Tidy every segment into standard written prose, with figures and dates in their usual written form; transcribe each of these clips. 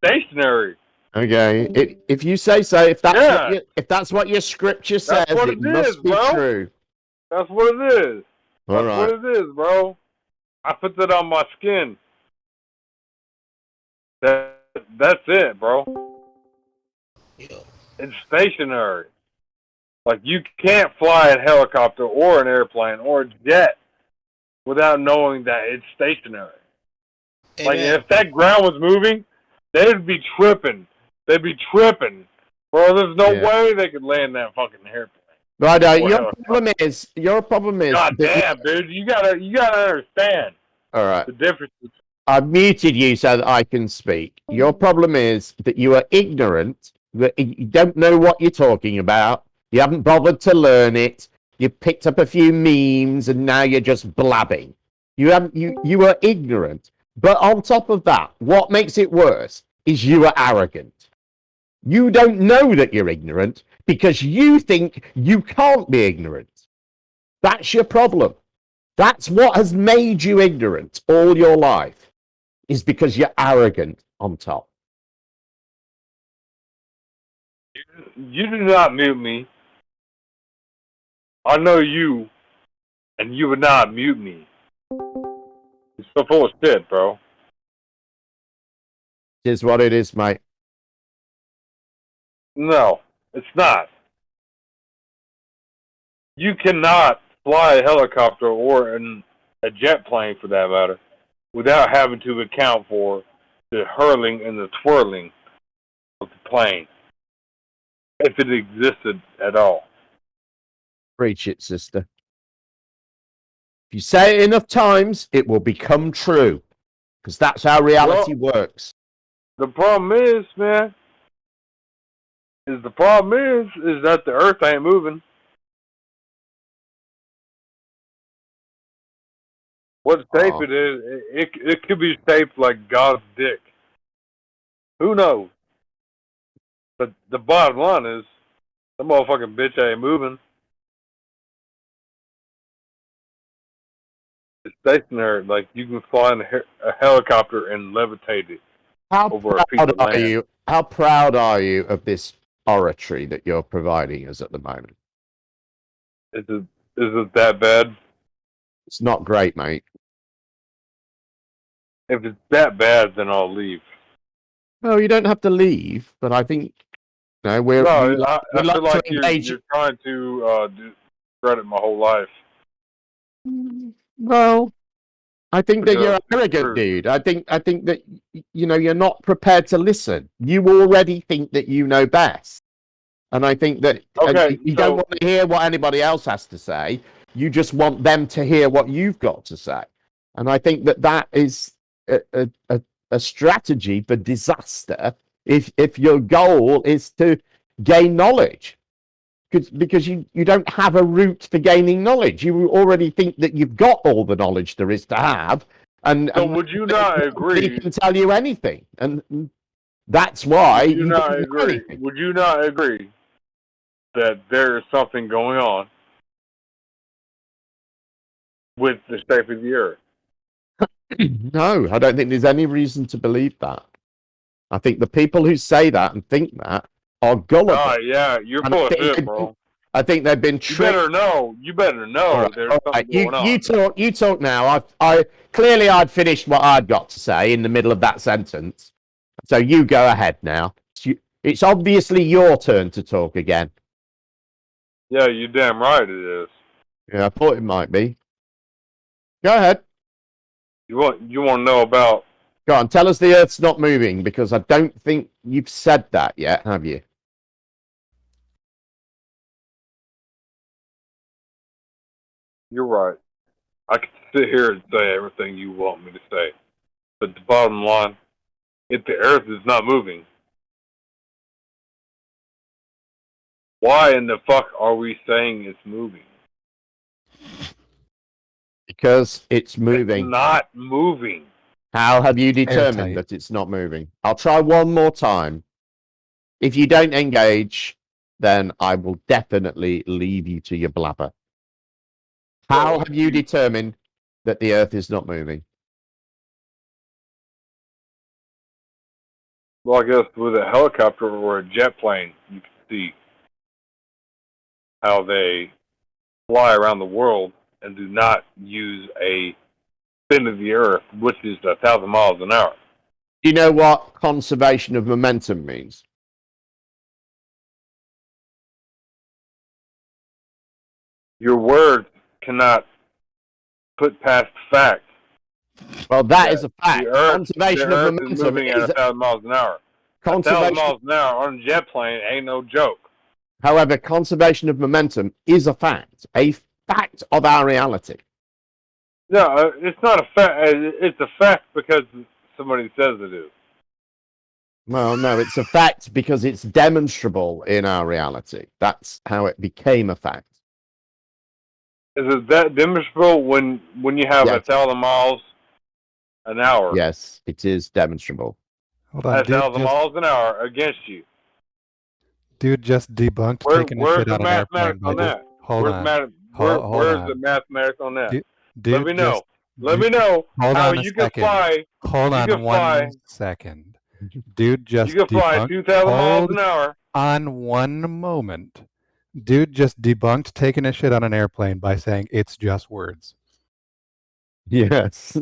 stationary. Okay, if you say so, if that's what your scripture says, it must be true. That's what it is. All That's right. what it is, bro. I put that on my skin. That's it, bro. Yeah. It's stationary. Like, you can't fly a helicopter or an airplane or a jet without knowing that it's stationary. Amen. Like, if that ground was moving, they'd be tripping. They'd be tripping. Bro, there's no way they could land that fucking airplane. Right, your problem is. God damn, dude, you gotta understand. All right. The difference. I've muted you so that I can speak. Your problem is that you are ignorant, that you don't know what you're talking about. You haven't bothered to learn it. You picked up a few memes and now you're just blabbing. You are ignorant. But on top of that, what makes it worse is you are arrogant. You don't know that you're ignorant because you think you can't be ignorant. That's your problem. That's what has made you ignorant all your life, is because you're arrogant on top. You do not mute me. I know you, and you would not mute me. It's so full of shit, bro. It is what it is, mate. No, it's not. You cannot fly a helicopter or a jet plane, for that matter, without having to account for the hurling and the twirling of the plane, if it existed at all. Preach it, sister. If you say it enough times, it will become true, because that's how reality works. The problem is, man, is that the Earth ain't moving. What shape it is, it could be shaped like God's dick. Who knows? But the bottom line is, the motherfucking bitch ain't moving. It's stationary. Like, you can fly in a helicopter and levitate it over a piece of land. How proud are you of this oratory that you're providing us at the moment? Is it that bad? It's not great, mate. If it's that bad, then I'll leave. No, you don't have to leave, but I think I feel like you're trying to discredit my whole life. Well, I think that you're arrogant, dude. I think that you're not prepared to listen. You already think that you know best, and I think that you don't want to hear what anybody else has to say. You just want them to hear what you've got to say, and I think that is a strategy for disaster. If your goal is to gain knowledge, because you don't have a route for gaining knowledge. You already think that you've got all the knowledge there is to have, and would you not agree? Nobody can tell you anything, and that's why would you not agree? Would you not agree that there is something going on with the shape of the Earth? No, I don't think there's any reason to believe that. I think the people who say that and think that are gullible. Oh, yeah, you're full of shit, bro. I think they've been tricked. You better know. There's something going on. You talk now. Clearly I'd finished what I'd got to say in the middle of that sentence. So you go ahead now. It's obviously your turn to talk again. Yeah, you're damn right it is. Yeah, I thought it might be. Go ahead. You want to know about... Go on, tell us the Earth's not moving, because I don't think you've said that yet, have you? You're right. I can sit here and say everything you want me to say. But the bottom line, if the Earth is not moving, why in the fuck are we saying it's moving? Because it's moving. It's not moving. How have you determined that it's not moving? I'll try one more time. If you don't engage, then I will definitely leave you to your blabber. How have you determined that the Earth is not moving? Well, I guess with a helicopter or a jet plane, you can see how they fly around the world and do not use a spin of the earth, which is 1,000 miles an hour. Do you know what conservation of momentum means? Your words cannot put past fact. Well, that is a fact. The Earth, Conservation the of Earth is momentum moving at is 1,000 miles an hour. 1,000 conservation. miles an hour on a jet plane ain't no joke. However, conservation of momentum is a fact of our reality. No, it's not a fact. It's a fact because somebody says it is. Well, no, it's a fact because it's demonstrable in our reality. That's how it became a fact. Is it that demonstrable when you have Yes. 1,000 miles an hour? Yes, it is demonstrable. Hold on, 1,000 miles an hour against you. Dude just debunked taking a shit on an airplane. On that? Hold on. Where's the mathematics on that? Dude, Let me know. Let me know how you can fly. Hold on 1 second. Dude just you can fly 2,000 miles an hour. On one moment. Dude just debunked taking a shit on an airplane by saying it's just words. Yes.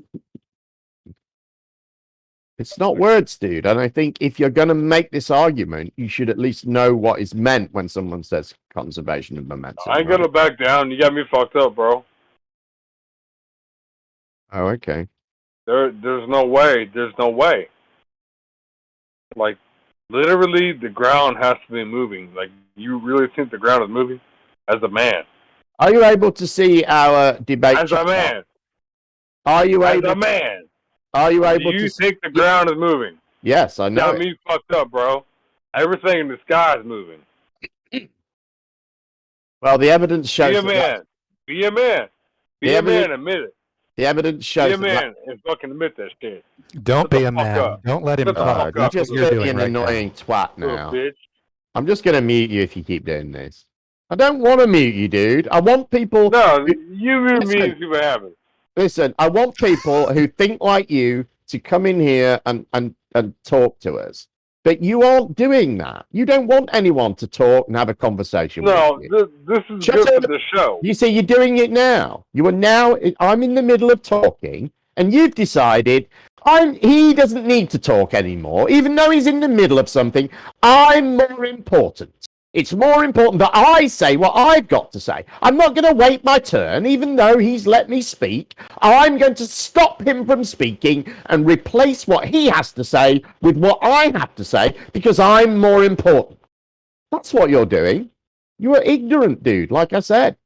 It's not words, dude. And I think if you're going to make this argument, you should at least know what is meant when someone says conservation of momentum. I ain't gonna back down. You got me fucked up, bro. Oh, okay. There's no way. There's no way. Like, literally, the ground has to be moving. Like, you really think the ground is moving? As a man. Are you able to see our debate? As a man. Are you As able? a man. Are you able Do to you think the ground is moving? Yes, I know. Got me fucked up, bro. Everything in the sky is moving. Well, the evidence shows. Be a man. Be a man. Be a man. Admit it. The evidence shows. Be a man and fucking admit that shit. Don't be a man. Up. Don't let him talk. You're just you're doing an right annoying twat now. Bitch. I'm just going to mute you if you keep doing this. I don't want to mute you, dude. I want people. No, you mute me and see what happens. Listen, I want people who think like you to come in here and talk to us. But you aren't doing that. You don't want anyone to talk and have a conversation with you. This is good for the show. You see, you're doing it now. You are now. I'm in the middle of talking, and you've decided he doesn't need to talk anymore, even though he's in the middle of something. I'm more important. It's more important that I say what I've got to say. I'm not going to wait my turn, even though he's let me speak. I'm going to stop him from speaking and replace what he has to say with what I have to say because I'm more important. That's what you're doing. You are ignorant, dude, like I said.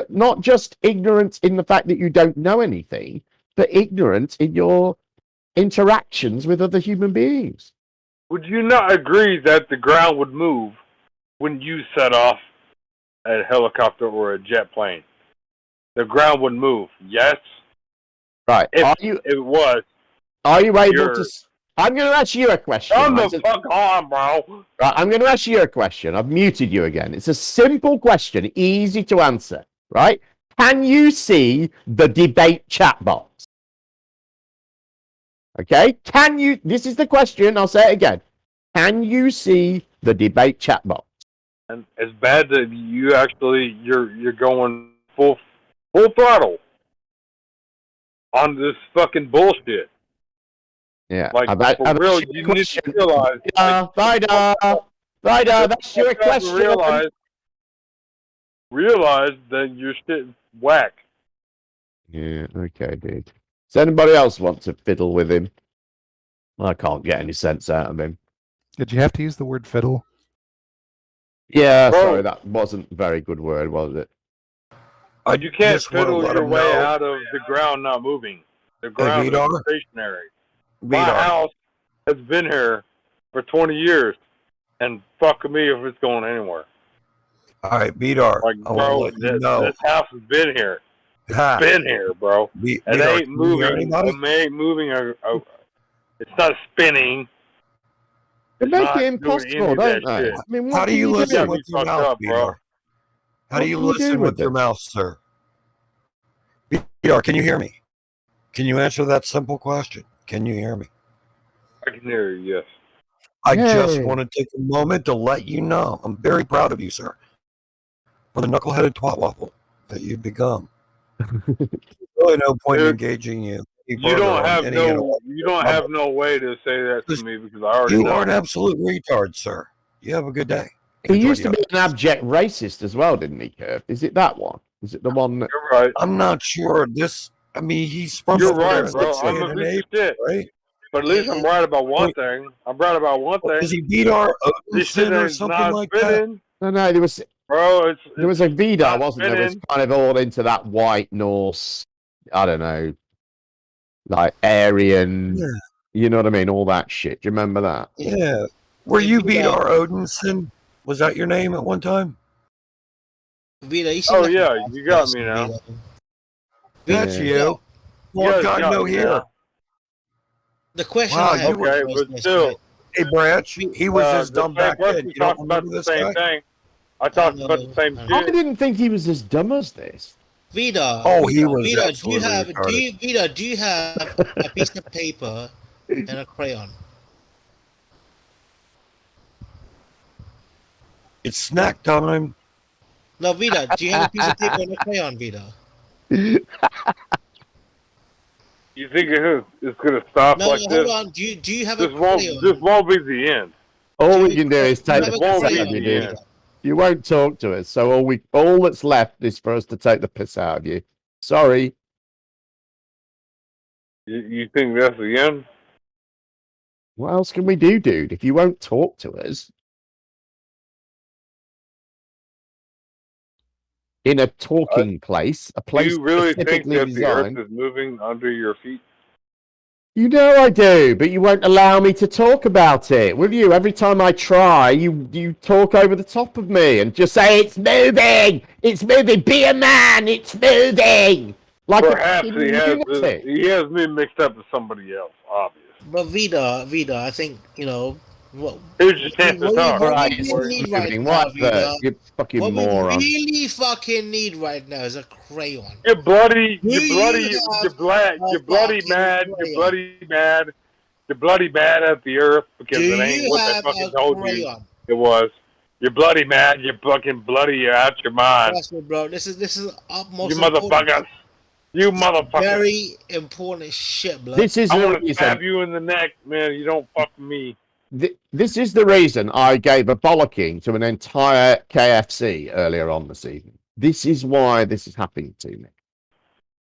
Not just ignorant in the fact that you don't know anything, but ignorant in your interactions with other human beings. Would you not agree that the ground would move when you set off a helicopter or a jet plane? The ground would move, yes? Right. If it was. Are you able to... I'm going to ask you a question. Come the fuck on, bro. Right, I'm going to ask you a question. I've muted you again. It's a simple question, easy to answer, right? Can you see the debate chat box? Okay? Can you... This is the question. I'll say it again. Can you see the debate chat box? And it's bad that you actually you're going full throttle on this fucking bullshit. Yeah, like for real, you need to realize. Vida, that's your question. Realize that your shit whack. Yeah, okay, dude. Does anybody else want to fiddle with him? I can't get any sense out of him. Did you have to use the word fiddle? Yeah, sorry, that wasn't a very good word, was it? You can't fiddle your way out of the ground not moving. The ground is stationary. My house has been here for 20 years, and fuck me if it's going anywhere. All right, Bedar. Like, bro, this house has been here. It's been here, bro. It ain't moving. It ain't moving. It's not spinning. They make it impossible, don't they? I mean, how do you listen with your mouth, Bedar? How do you listen with your mouth, sir? Bedar, can you hear me? Can you answer that simple question? Can you hear me? I can hear you, yes. I just Yay. want to take a moment to let you know I'm very proud of you, sir, for the knuckleheaded twat waffle that you've become. Really no point in Dude, engaging you any you further don't on have any no way to say that to because me because I already you know. are an absolute retard, sir. You have a good day. He Enjoy used the to be other. an abject racist as well, didn't he, Kurt? Is it that one? Is it the one that... You're right. I'm not sure. I mean, he's from You're up there right, in bro. like I'm a San piece of Ape, shit. right? But at least I'm right about one Wait. thing. I'm right about one Because thing. he beat our This shit Odinson or is something not like that. spinning, No, there was bro. there was a Vidar, not wasn't there? Was spinning. kind of all into that white Norse, I don't know, like Aryan, Yeah. you know what I mean? All that shit. Do you remember that? Yeah. Where you beat our Odinson? Was that your name at one time? Vida, you seem Oh like yeah, a nice you got person, me now. Vida. That's Yeah. you. Long guys time got no me hear. now. The question Wow, I have you Okay, is but this, still, right? Hey, Branch, he was as the dumb same back then. person You don't talked about remember the this same guy? thing. I talked about the same I I shit. didn't think he was as dumb as this. Vida, Oh, he was Vida, absolutely retarded. Vida, do you have a piece of paper and a crayon? It's snack time. No, Vida, do you have a piece of paper and a crayon, Vida? You think it's gonna stop No, like hold this? on. Do you have a This crayon? won't be the end. All Do we you can do is have take a the won't piss be out of you, the dude. end. You won't talk to us, so all that's left is for us to take the piss out of you. Sorry. You think that's the end? What else can we do, dude? If you won't talk to us in a talking place, a Do place you really think specifically that the Earth designed. is moving under your feet? You know I do, but you won't allow me to talk about it, will you? Every time I try, you talk over the top of me and just say, it's moving! It's moving! Be a man! It's moving! Like Perhaps a lunatic. he has me mixed up with somebody else, obvious. But Vida, I think, what Here's your chance to talk. All right, we it's really need right moving. now, What Vida, the? You fucking what we moron. really fucking need right now is a crayon. You're bloody, Do you have you're bloody fucking mad, crayon? you're bloody mad at the Earth because Do it ain't you what they have fucking a told you crayon? it was. You're bloody mad, you're fucking bloody, you're out your mind. Trust me, bro. This is You utmost important. motherfuckers. You motherfuckers. Very important shit, blood. This is I the want to reason. stab you in the neck, man. You don't fuck with me. This is the reason I gave a bollocking to an entire KFC earlier on this evening. This is why this is happening to me.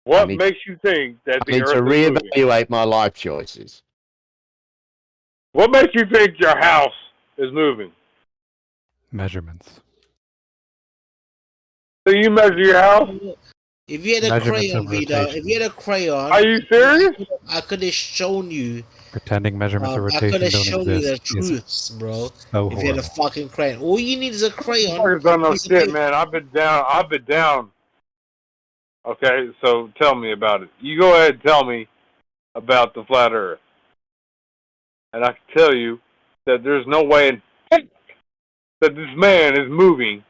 What makes you think that I the need Earth to is moving? reevaluate my life choices. What makes you think your house is moving? Measurements. So you measure your house? If you had a Measurements crayon, of Vida, rotation. if you had a crayon, Are you serious? I could have shown you. Pretending measurements of I rotation could have don't shown you the exist is truths, bro. so If you had a horrible. fucking crayon, all you need is a crayon. Motherfuckers And don't a know piece of shit, paper. man. I've been down. Okay, so tell me about it. You go ahead and tell me about the flat Earth. And I can tell you that there's no way in heck that this man is moving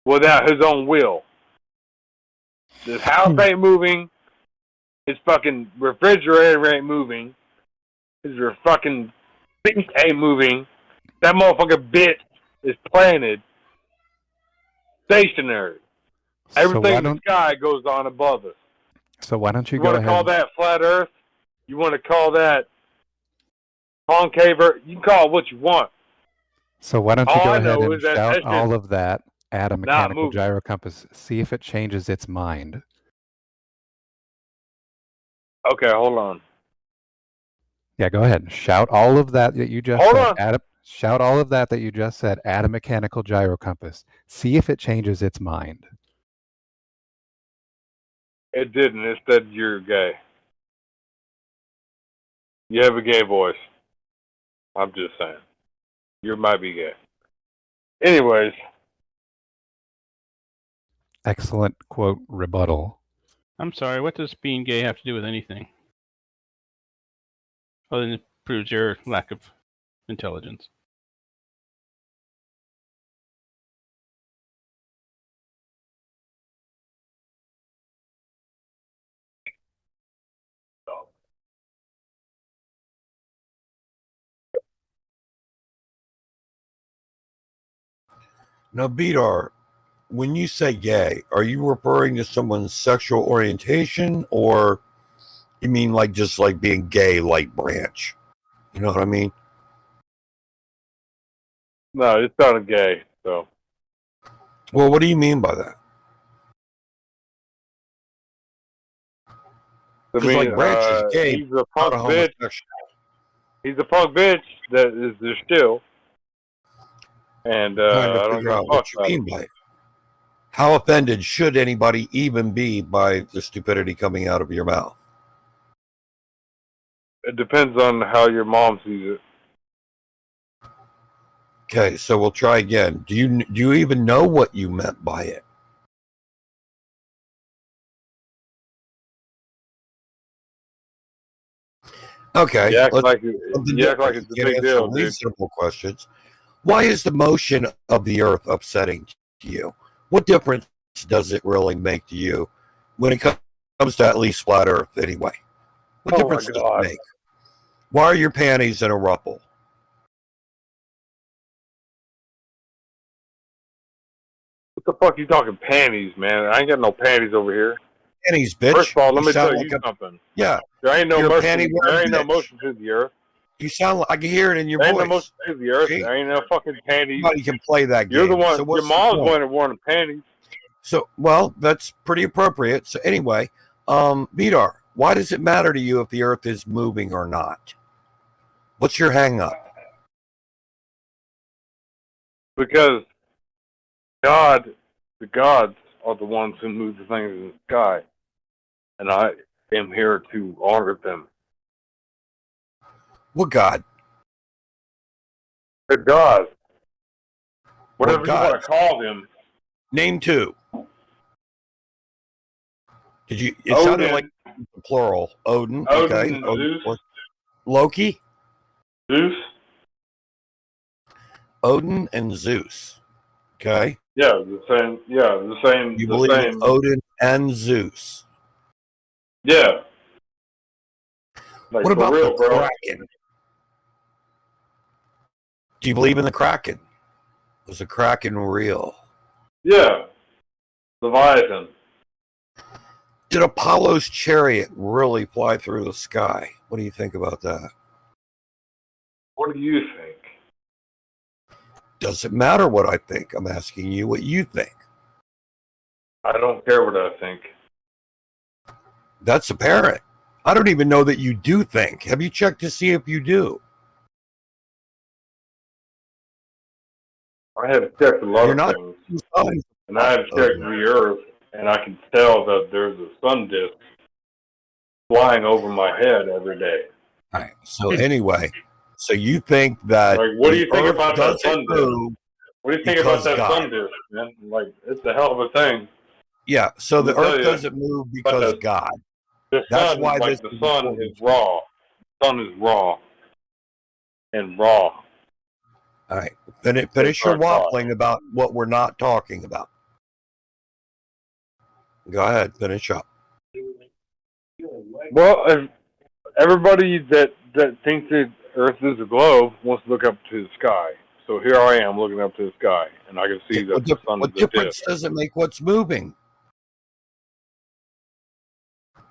without his own will. This house ain't moving. His fucking refrigerator ain't moving. His fucking sink ain't moving. That motherfucking bit is planted stationary. So Everything why in the don't sky goes on above us. so why don't you You go want to call ahead? that flat Earth? You want to call that concave Earth? You can call it what you want. So why don't you All go I ahead know and is that shout that's all just of that at a not mechanical moving. gyro compass? See if it changes its mind. Okay, hold on. Yeah, go ahead. Shout all of that you just Hold said. on. Shout all of that you just said at a mechanical gyro compass. See if it changes its mind. It didn't. It said you're gay. You have a gay voice. I'm just saying. You might be gay. Anyways, Excellent quote rebuttal. I'm sorry, what does being gay have to do with anything? Other than it proves your lack of intelligence. Now, Bedar, when you say gay, are you referring to someone's sexual orientation, or you mean like just like being gay, like Branch? You know what I mean? No, it's not a gay. So Well, what do you mean by that? I Because mean, like Branch is gay, he's a not punk a bitch. homosexual. He's a punk bitch that is there still, and Trying to I don't figure give a out fuck what you about mean it. by it. How offended should anybody even be by the stupidity coming out of your mouth? It depends on how your mom sees it. Okay, so we'll try again. Do you even know what you meant by it? Okay, You act let's like something you act like different. it's a You can big answer deal, dude. reasonable questions. Why is the motion of the Earth upsetting to you? What difference does it really make to you when it comes to at least flat Earth anyway? What Oh my difference does it God. make? Why are your panties in a ruffle? What the fuck you talking panties, man? I ain't got no panties over here. Panties, bitch. First of all, let You me sound tell like you a- something. Yeah, There ain't no you're a motion. panty There wearing ain't no bitch. motion to the earth. you sound like I can hear it in your There ain't no voice. motion to the earth. See? There ain't no fucking panties. Nobody can play that game. You're the one. So Your what's the mom's point? one that wore the panties. So, well, that's pretty appropriate. So anyway, Vidar, why does it matter to you if the Earth is moving or not? What's your hang up? Because God, the gods are the ones who move the things in the sky, and I am here to honor them. What God? The gods, whatever you gods? want to call them. Name two. Did you? It Odin, sounded like plural. Odin. Okay. and Zeus. Loki. Zeus. Odin and Zeus. Okay. Yeah, the same. Yeah, the same. You the believe in same. Odin and Zeus. Yeah. Like, What for about real, the bro? Kraken? Do you believe in the Kraken? Was the Kraken real? Yeah. Leviathan. Did Apollo's chariot really fly through the sky? What do you think about that? What do you think? Doesn't matter what I think. I'm asking you what you think. I don't care what I think. That's apparent. I don't even know that you do think. Have you checked to see if you do? I have checked a lot You're of not. things, and I have checked the Earth, and I can tell that there's a sun disk flying over my head every day. All right. So anyway, so you think that Like, what do you think Earth about that doesn't sun disk? move? What do you think about because that God. sun disk, man? Like, it's a hell of a thing. Yeah. So Let me the tell Earth you, doesn't move because the- God. The That's sun, why like, this the is sun important. is raw. The sun is raw. And raw. All right. Finish your waffling about what we're not talking about. Go ahead. Finish up. Well, if everybody that thinks that Earth is a globe wants to look up to the sky. So here I am looking up to the sky, and I can see that the sun What is a difference disk. does it make what's moving?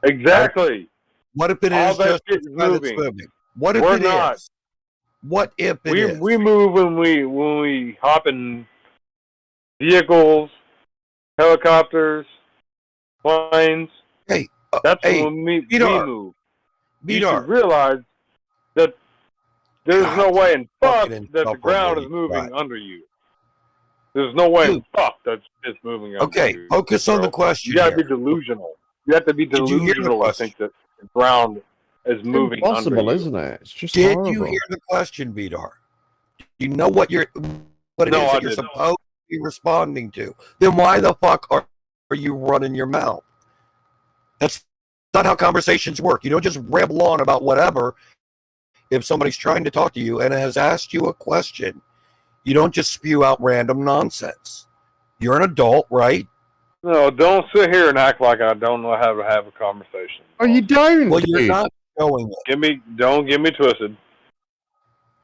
Exactly. What if it All is that just shit the is sky that's moving. moving? What if We're it not. is? What if it is? We move when we hop in vehicles, helicopters, planes. Hey, That's hey, when we Vidar, move. You Vidar. should realize that there's God, no way in fuck fucking that the ground is insufferable, moving right. under you. There's no way in Dude. fuck that's just moving under Okay, you. focus on the bro. question You gotta be here. delusional. You have to be Did you hear the delusional to question? think that the ground is moving under Impossible, you. isn't it? It's just Did horrible. you hear the question, Vidar? You know what it No, is I that you're didn't. supposed to be responding to. Then why the fuck are you running your mouth? That's not how conversations work. You don't just ramble on about whatever. If somebody's trying to talk to you and has asked you a question, you don't just spew out random nonsense. You're an adult, right? No, don't sit here and act like I don't know how to have a conversation. Oh, you don't. Well, you're dude. not showing it. Don't get me twisted.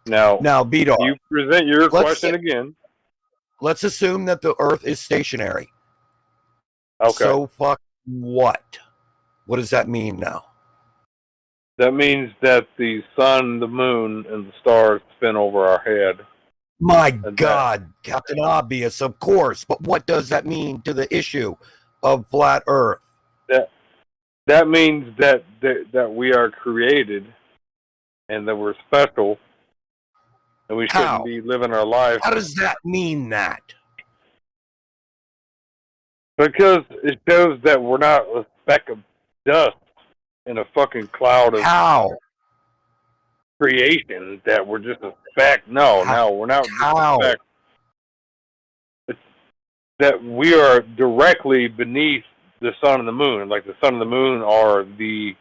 Now, Now, Vidar, you present your let's question say- again. let's assume that the Earth is stationary. Okay. So fuck what? What does that mean now? That means that the sun, the moon, and the stars spin over our head. My And God, Captain Obvious, of course. But what does that mean to the issue of flat Earth? That means that we are created and that we're special and we How? shouldn't be living our life. How does that mean that? Because it shows that we're not a speck of dust in a fucking cloud of How? creation, that we're just a speck. No, we're not just a speck. It's that we are directly beneath the sun and the moon. Like the sun and the moon are they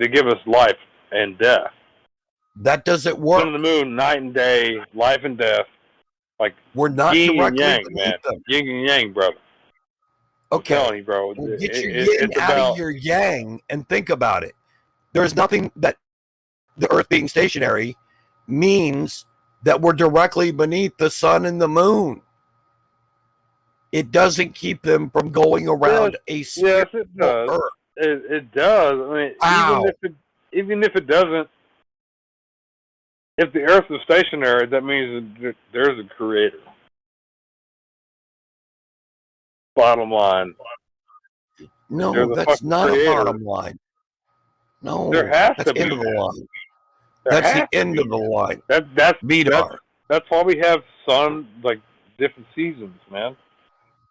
give us life and death. That doesn't work. Sun and the moon, night and day, life and death. Like we're not yin directly and yang, beneath man. them. Yin and yang, brother. Okay. I'm telling you, bro. Well, get your yin out of your yang and think about it. There's nothing that the Earth being stationary means that we're directly beneath the sun and the moon. It doesn't keep them from going around a sphere. Yes, it does. Earth. It does. I mean, even if it doesn't, if the Earth is stationary, that means that there's a creator. Bottom line. No, that's not a bottom line. No, there has that's to be end of the line. There That's has the end of the line. That's Vidar. That's why we have like different seasons, man.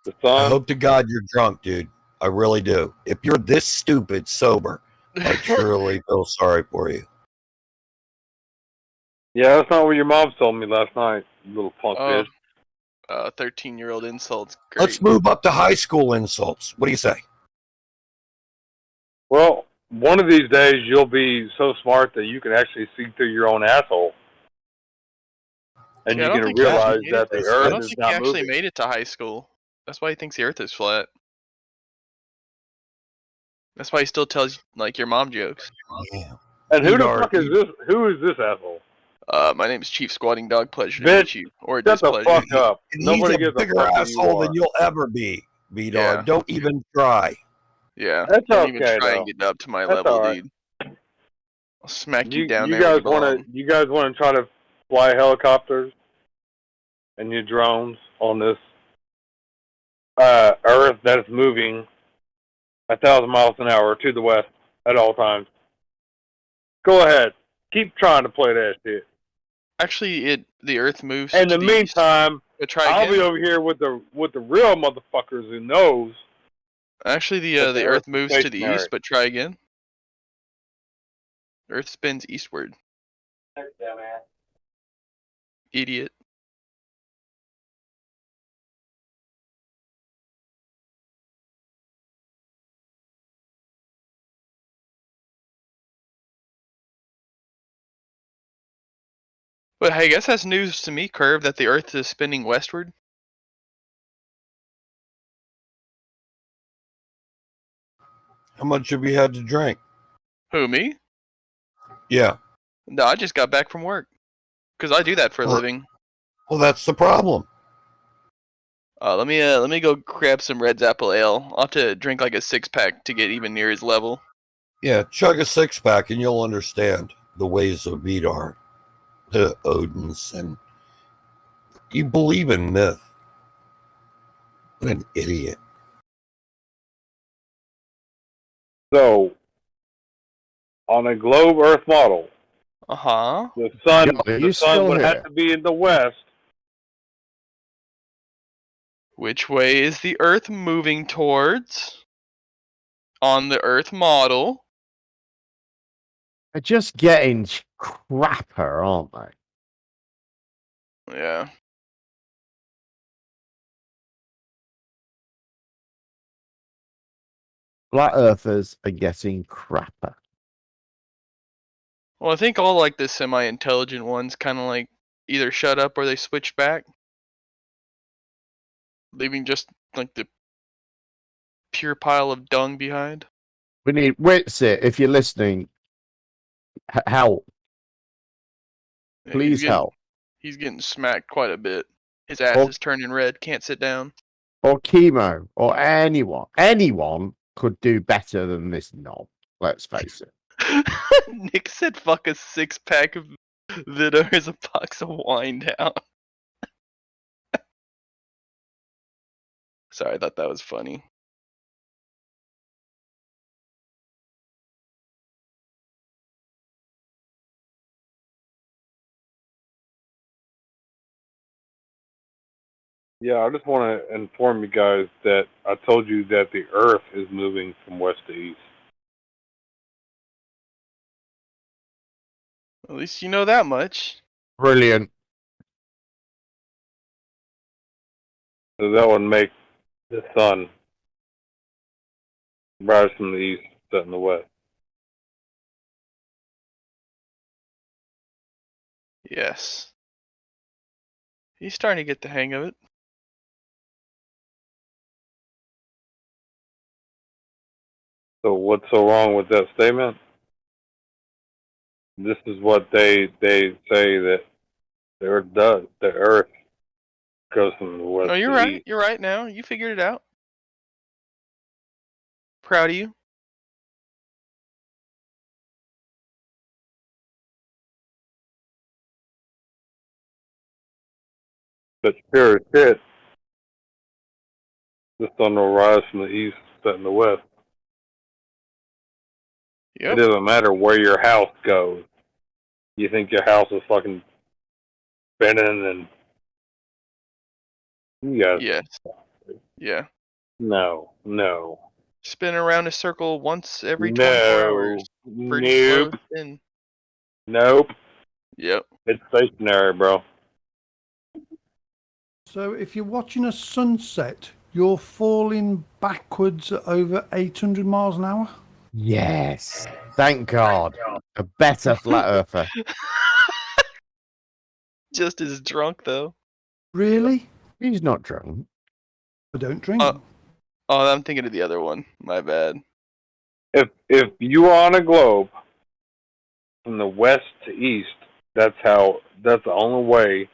The sun. I hope to God you're drunk, dude. I really do. If you're this stupid sober, I truly feel sorry for you. Yeah, that's not what your mom told me last night, you little punk bitch. 13-year-old insults. Great. Let's move up to high school insults. What do you say? Well, one of these days you'll be so smart that you can actually see through your own asshole. And Yeah, you're going to realize that the I Earth don't is think he not actually moving. made it to high school. That's why he thinks the Earth is flat. That's why he still tells like your mom jokes. Yeah. And who the fuck is this? Who is this asshole? My name's Chief Squatting Dog. Pleasure to Bitch, meet you. Or shut the displeasure. fuck up. Nobody He's a gives a bigger fuck who you asshole are. than you'll ever be, Vidar. Yeah. Don't even try. Yeah. That's Don't okay, even try though. and get up to my That's level, all right. dude. I'll smack you down you there. guys want to try to fly helicopters and your drones on this Earth that is moving 1,000 miles an hour to the west at all times. Go ahead. Keep trying to play that shit. Actually, the Earth moves. In to the east. meantime, Try I'll again. be over here with the real motherfuckers who knows. Actually, that the Earth moves to the stationary. east, but try again. Earth spins eastward. Idiot. But hey, I guess that's news to me, Curve, that the Earth is spinning westward. How much have you had to drink? Who, me? Yeah. No, I just got back from work. Because I do that for a living. Well, that's the problem. Let me go grab some Red's Apple Ale. I'll have to drink like a 6-pack to get even near his level. Yeah, chug a 6-pack and you'll understand the ways of Vidar, the Odins, and you believe in myth. What an idiot. So, on a globe Earth model, Uh-huh. the sun would here? have to be in the west. Which way is the Earth moving towards? On the Earth model. They're just getting crapper, aren't they? Yeah. Flat Earthers are getting crapper. Well, I think all like the semi-intelligent ones kind of like either shut up or they switch back. Leaving just like the pure pile of dung behind. We need Witsit, if you're listening, help. Yeah, Please help. He's getting smacked quite a bit. His ass Or- is turning red. Can't sit down. or chemo, or anyone could do better than this knob. Let's face it. Nick said, "Fuck a 6-pack of Vidor is a box of wine down." Sorry, I thought that was funny. Yeah, I just want to inform you guys that I told you that the Earth is moving from west to east. At least you know that much. Brilliant. So that would make the sun rise from the east, set in the west. Yes. He's starting to get the hang of it. So what's so wrong with that statement? This is what they say that the Earth does. The Earth goes from the west Oh, you're to right. east. You're right now. You figured it out. Proud of you. But sure as shit, the sun will rise from the east, set in the west. Yep. It doesn't matter where your house goes. You think your house is fucking spinning and you guys, Yes. Yeah. no. Spin around a circle once every 24 hours. Pretty Nope. close in. Nope. Yep. It's stationary, bro. So if you're watching a sunset, you're falling backwards at over 800 miles an hour? Yes. Thank God. A better flat earther. Just as drunk though. Really? He's not drunk. I don't drink. Oh, I'm thinking of the other one. My bad. If you are on a globe from the west to east, that's the only way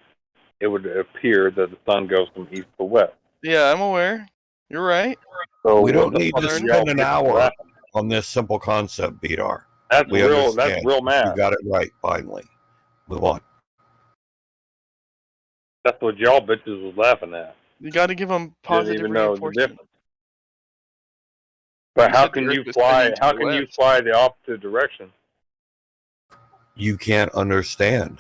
it would appear that the sun goes from east to west. Yeah, I'm aware. You're right. So We don't what the need fuck to are spend y'all an bitching hour about? on this simple concept, Bedar. That's We real. understand. That's real You math. got it right, finally. Move on. That's what y'all bitches was laughing at. You got to give them Didn't positive even know the reinforcement. difference. But You how said the can Earth you was fly? spinning to How the can you west. fly the opposite direction? You can't understand.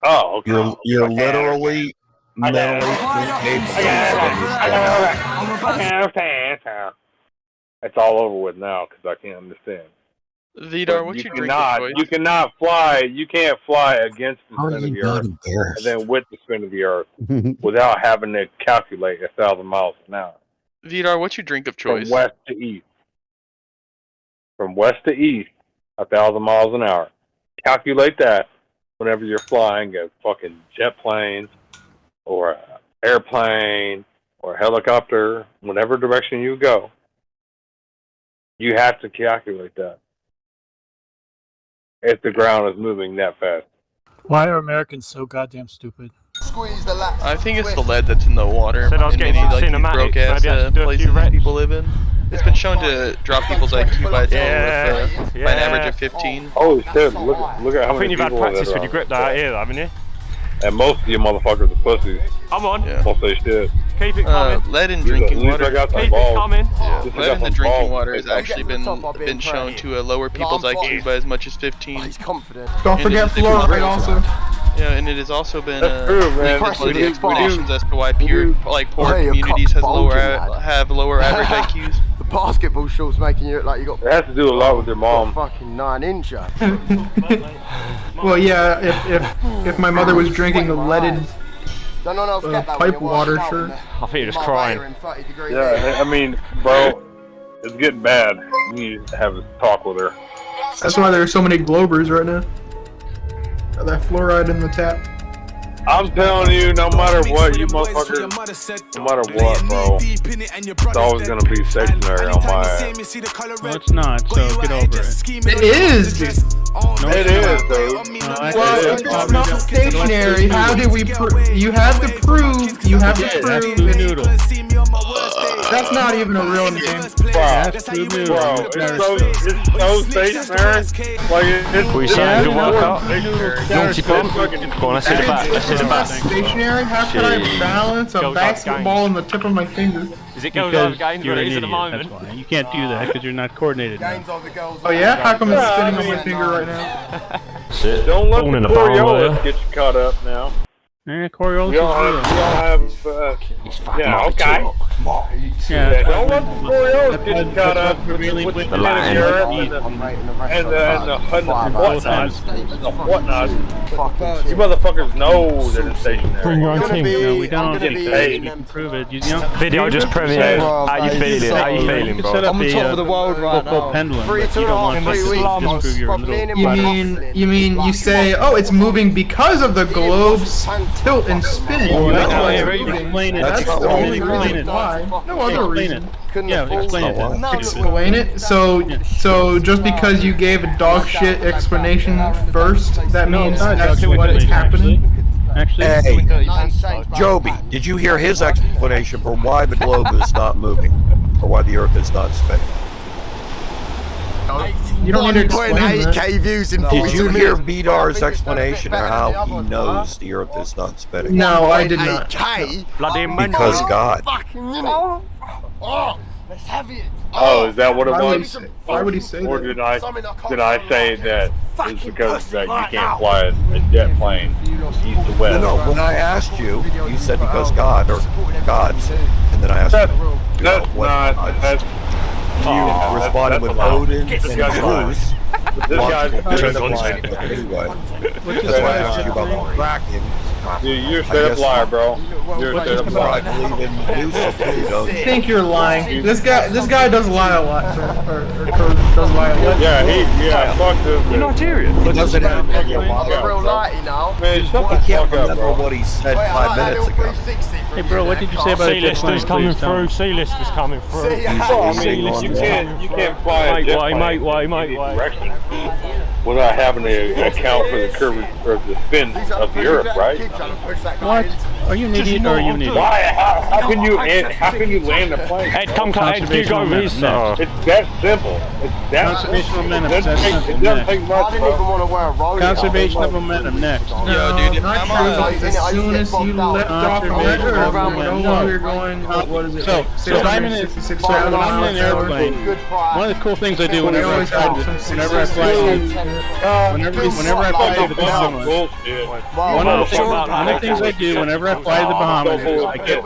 Oh, okay. You're Okay. literally I got mentally incapable. It's all over with now because I can't understand. Vidar, what's your drink of choice? You cannot fly. You can't fly against the How are spin of you the not Earth embarrassed? and then with the spin of the Earth without having to calculate 1,000 miles an hour. Vidar, what's your drink of choice? From west to east. From west to east, 1,000 miles an hour. Calculate that whenever you're flying a fucking jet plane or an airplane or a helicopter, whatever direction you go. You have to calculate that if the ground is moving that fast. Why are Americans so goddamn stupid? I think it's the lead that's in the water Said I was in getting many like these cinematics, broke ass maybe I should do a few places that recs. people live in. It's been shown to drop people's IQ by a total of, by an average of 15. Holy shit, look at how I many think you've had people practice that with your grip out here, haven't you? And most of you motherfuckers are pussies. I'm on. Yeah. Won't say shit. Keep it coming. Lead in At drinking least I water. got some Keep it balls. coming. Yeah, At least I lead got in the some drinking balls. water has actually been shown to lower people's IQ by as much as 15. He's confident. Don't forget fluoride also. Yeah, and it has also been That's true, man. linked We to do- explanations as to why we poor do- poor Hey, your communities cock's have lower average IQs. The basketball short's making you look like you got It has to do a lot with your mom. fucking 9-incher. Well, yeah, if my mother was drinking a leaded Don't no one else get that pipe when you're water, walking out sure. in the- I think you're just Marbella crying. in 30 degree heat. Yeah, I mean, bro, it's getting bad. You need to have a talk with her. That's why there are so many Globers right now. Got that fluoride in the tap. I'm telling you, no matter what, you motherfuckers, no matter what, bro, it's always gonna be stationary on my ass. Well, it's not, so get over it. It is, dude. No, It is, dude. Well, if it's not stationary, how did we prove? You have to prove. You have to That's prove. Blue Noodle. That's not even a real name. That's Blue Noodle. Bro, it's so stationary. Like, it's saying to walk out. Yawnty pump. Go on, let's hit the back. Let's hit the back. Stationary? How could I balance a basketball on the tip of my finger? Is it girls over games? You're Or an is it at idiot, the moment? that's why. You can't do that because you're not coordinated enough. Oh yeah? How come it's spinning on my finger right now? Sit. Don't let Born the in a barn Coriolis there. get you caught up now. Coriolis You don't have, yeah, okay. Yeah, don't let the Coriolis get you caught up with the Europe and the whatnot. You motherfuckers know that it's stationary. Bring your own team. No, we don't. Hey. You can prove it. You know, Video just premiered. How you feeling? How you feeling, you can set bro? up I'm on top of the world right now. Pendulum, 3 but you 2.5, don't want 3 to weeks. disprove your Fuck, little me and him You mean you say, oh, it's moving because of the globe's tilt and spin. Well, That's that's why why it's you moving. explain it. That's Explain the only it. reason why. No other Explain reason. it. Yeah, explain it. then. Explain it. So just because you gave a dog shit explanation first, that No, means it's not a that's dog shit what is explanation, happening. Actually, Hey, Joby, did you hear his explanation for why the globe is not moving, or why the Earth is not spinning? You don't need to explain that. 1.8k views in Did 42 you hear minutes. Vidar's explanation of how he knows the Earth is not spinning? No, I did not. 1.8k? Bloody Because God. Fucking minute. Oh, let's have it. Oh, is that what it was? Why would he say Or that? did I say that it's because that you can't fly a jet plane east to west? No, when I asked you, you said because God, or gods, and then I asked you, That's what not. gods? That's. You responded with Odin and Zeus. This guy's Anyway, that's why I asked you about the Kraken. Dude, you're a straight up liar, bro. You're a straight up I liar. believe in Lucifer, you don't. I think you're lying. This guy does lie a lot, or does lie a lot. Yeah, fuck this. You're Nigerian. He doesn't have to be a I'm a real liar. lighty now. Man, shut the He can't fuck up, remember bro. what he said Wait, 5 minutes ago. hey bro, what did you say about a jet plane? C-listers coming Please tell me. through. C-listers coming through. Well, I mean, you can't fly a jet plane Why? in any direction without having to account for the curve or the spin of the Earth, right? What? Are you an idiot or are you an idiot? Why? How can you land a plane? Ed, come, Ed, you go with me. It's that simple. It's that Conservation simple. momentum, It that's doesn't next. take I much, didn't even bro. want to wear a roller. Conservation of momentum next. No, not true. As soon as you left off on that Conservation Earth, of we're no momentum. longer going. What is it? So when I'm in an airplane, one of the cool things I do whenever I fly to the Bahamas, one of the things I do whenever I fly to the Bahamas is I get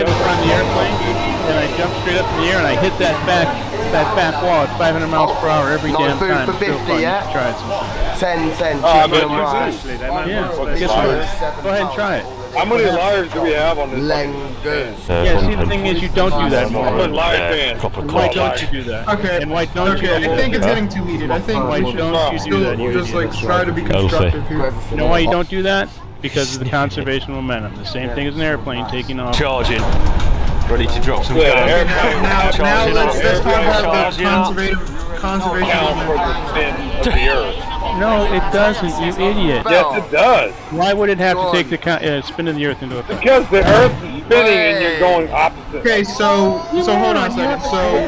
in front of the airplane and I jump straight up in the air and I hit that back wall at 500 miles per hour every damn food time. for It's still 50, fun. You yeah? should try it sometime. 10, I bet chicken and you rice. Yeah, guess what? Go ahead and try it. How many liars do we have on this? Lengus. Yeah, see, the thing is, you don't do that more. But liar fans. Why don't you do that? Okay. And why don't you? Okay, I think it's getting too heated. I think Why we should don't you do that? still You just idiot? like try to be constructive here. You know why you don't do that? Because of the conservation momentum. The same thing as an airplane taking off. Charging. Ready to drop some Yeah, guns. airplane. Now let's talk about the Charging up. conservation Account for the spin of the Earth. No, it doesn't, you idiot. Yes, it does. Why would it have to take the spin of the Earth into account? Because the Earth is spinning and you're going opposite. Okay, so hold on a second. So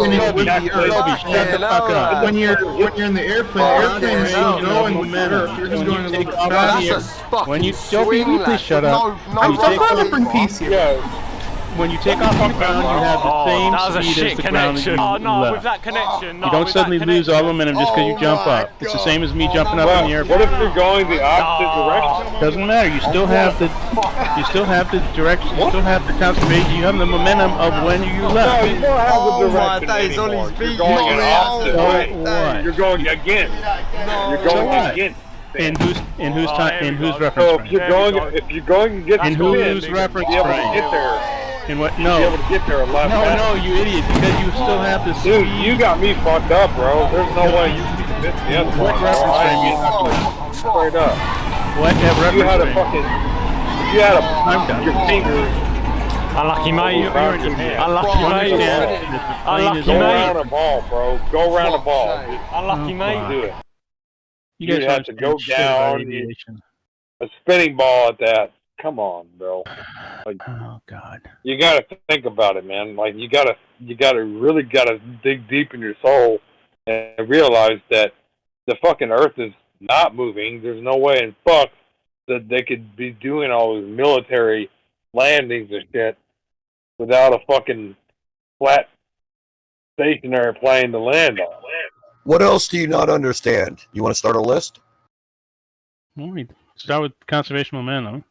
spinning with the Earth. Shut the fuck up. When you're in the airplane is still going with the Earth. You're just going a little bit faster. When you Joby, will you please shut up? I'm on a different piece here. Yeah. When you take off the ground, you have the same that was a speed shit as the ground that connection. you Oh no, left. with that connection. No, You don't with suddenly that lose all connection. momentum just because you jump up. It's the same as me jumping up in the What airplane. if you're going the opposite direction? Doesn't matter. You still have the direction. You still have the conservation. You have the momentum of when you No, left. you don't have the direction anymore. You're going in opposite way. What? You're going against. You're going what? against. In whose reference So frame? if you're going against In the spin, whose reference you'll be able frame? to get there. In what? Be No. able to get there a lot faster. No, you idiot! Because you still have this. Dude, you got me fucked up, bro. There's no way you can convince the other What one. reference frame you talking about? Straight up. What? You had a fucking. You had your fingers. Unlucky mate. You're in Japan. Unlucky mate. Unlucky Go around mate. a ball, bro. Go around a ball. Unlucky mate. Do it. You guys You'd have to go down. A spinning ball at that. Come on, bro. Like, oh God. You gotta think about it, man. Like you gotta really dig deep in your soul and realize that the fucking Earth is not moving. There's no way in fuck that they could be doing all these military landings and shit without a fucking flat stationary plane to land on. What else do you not understand? You want to start a list? Well, we start with conservation momentum.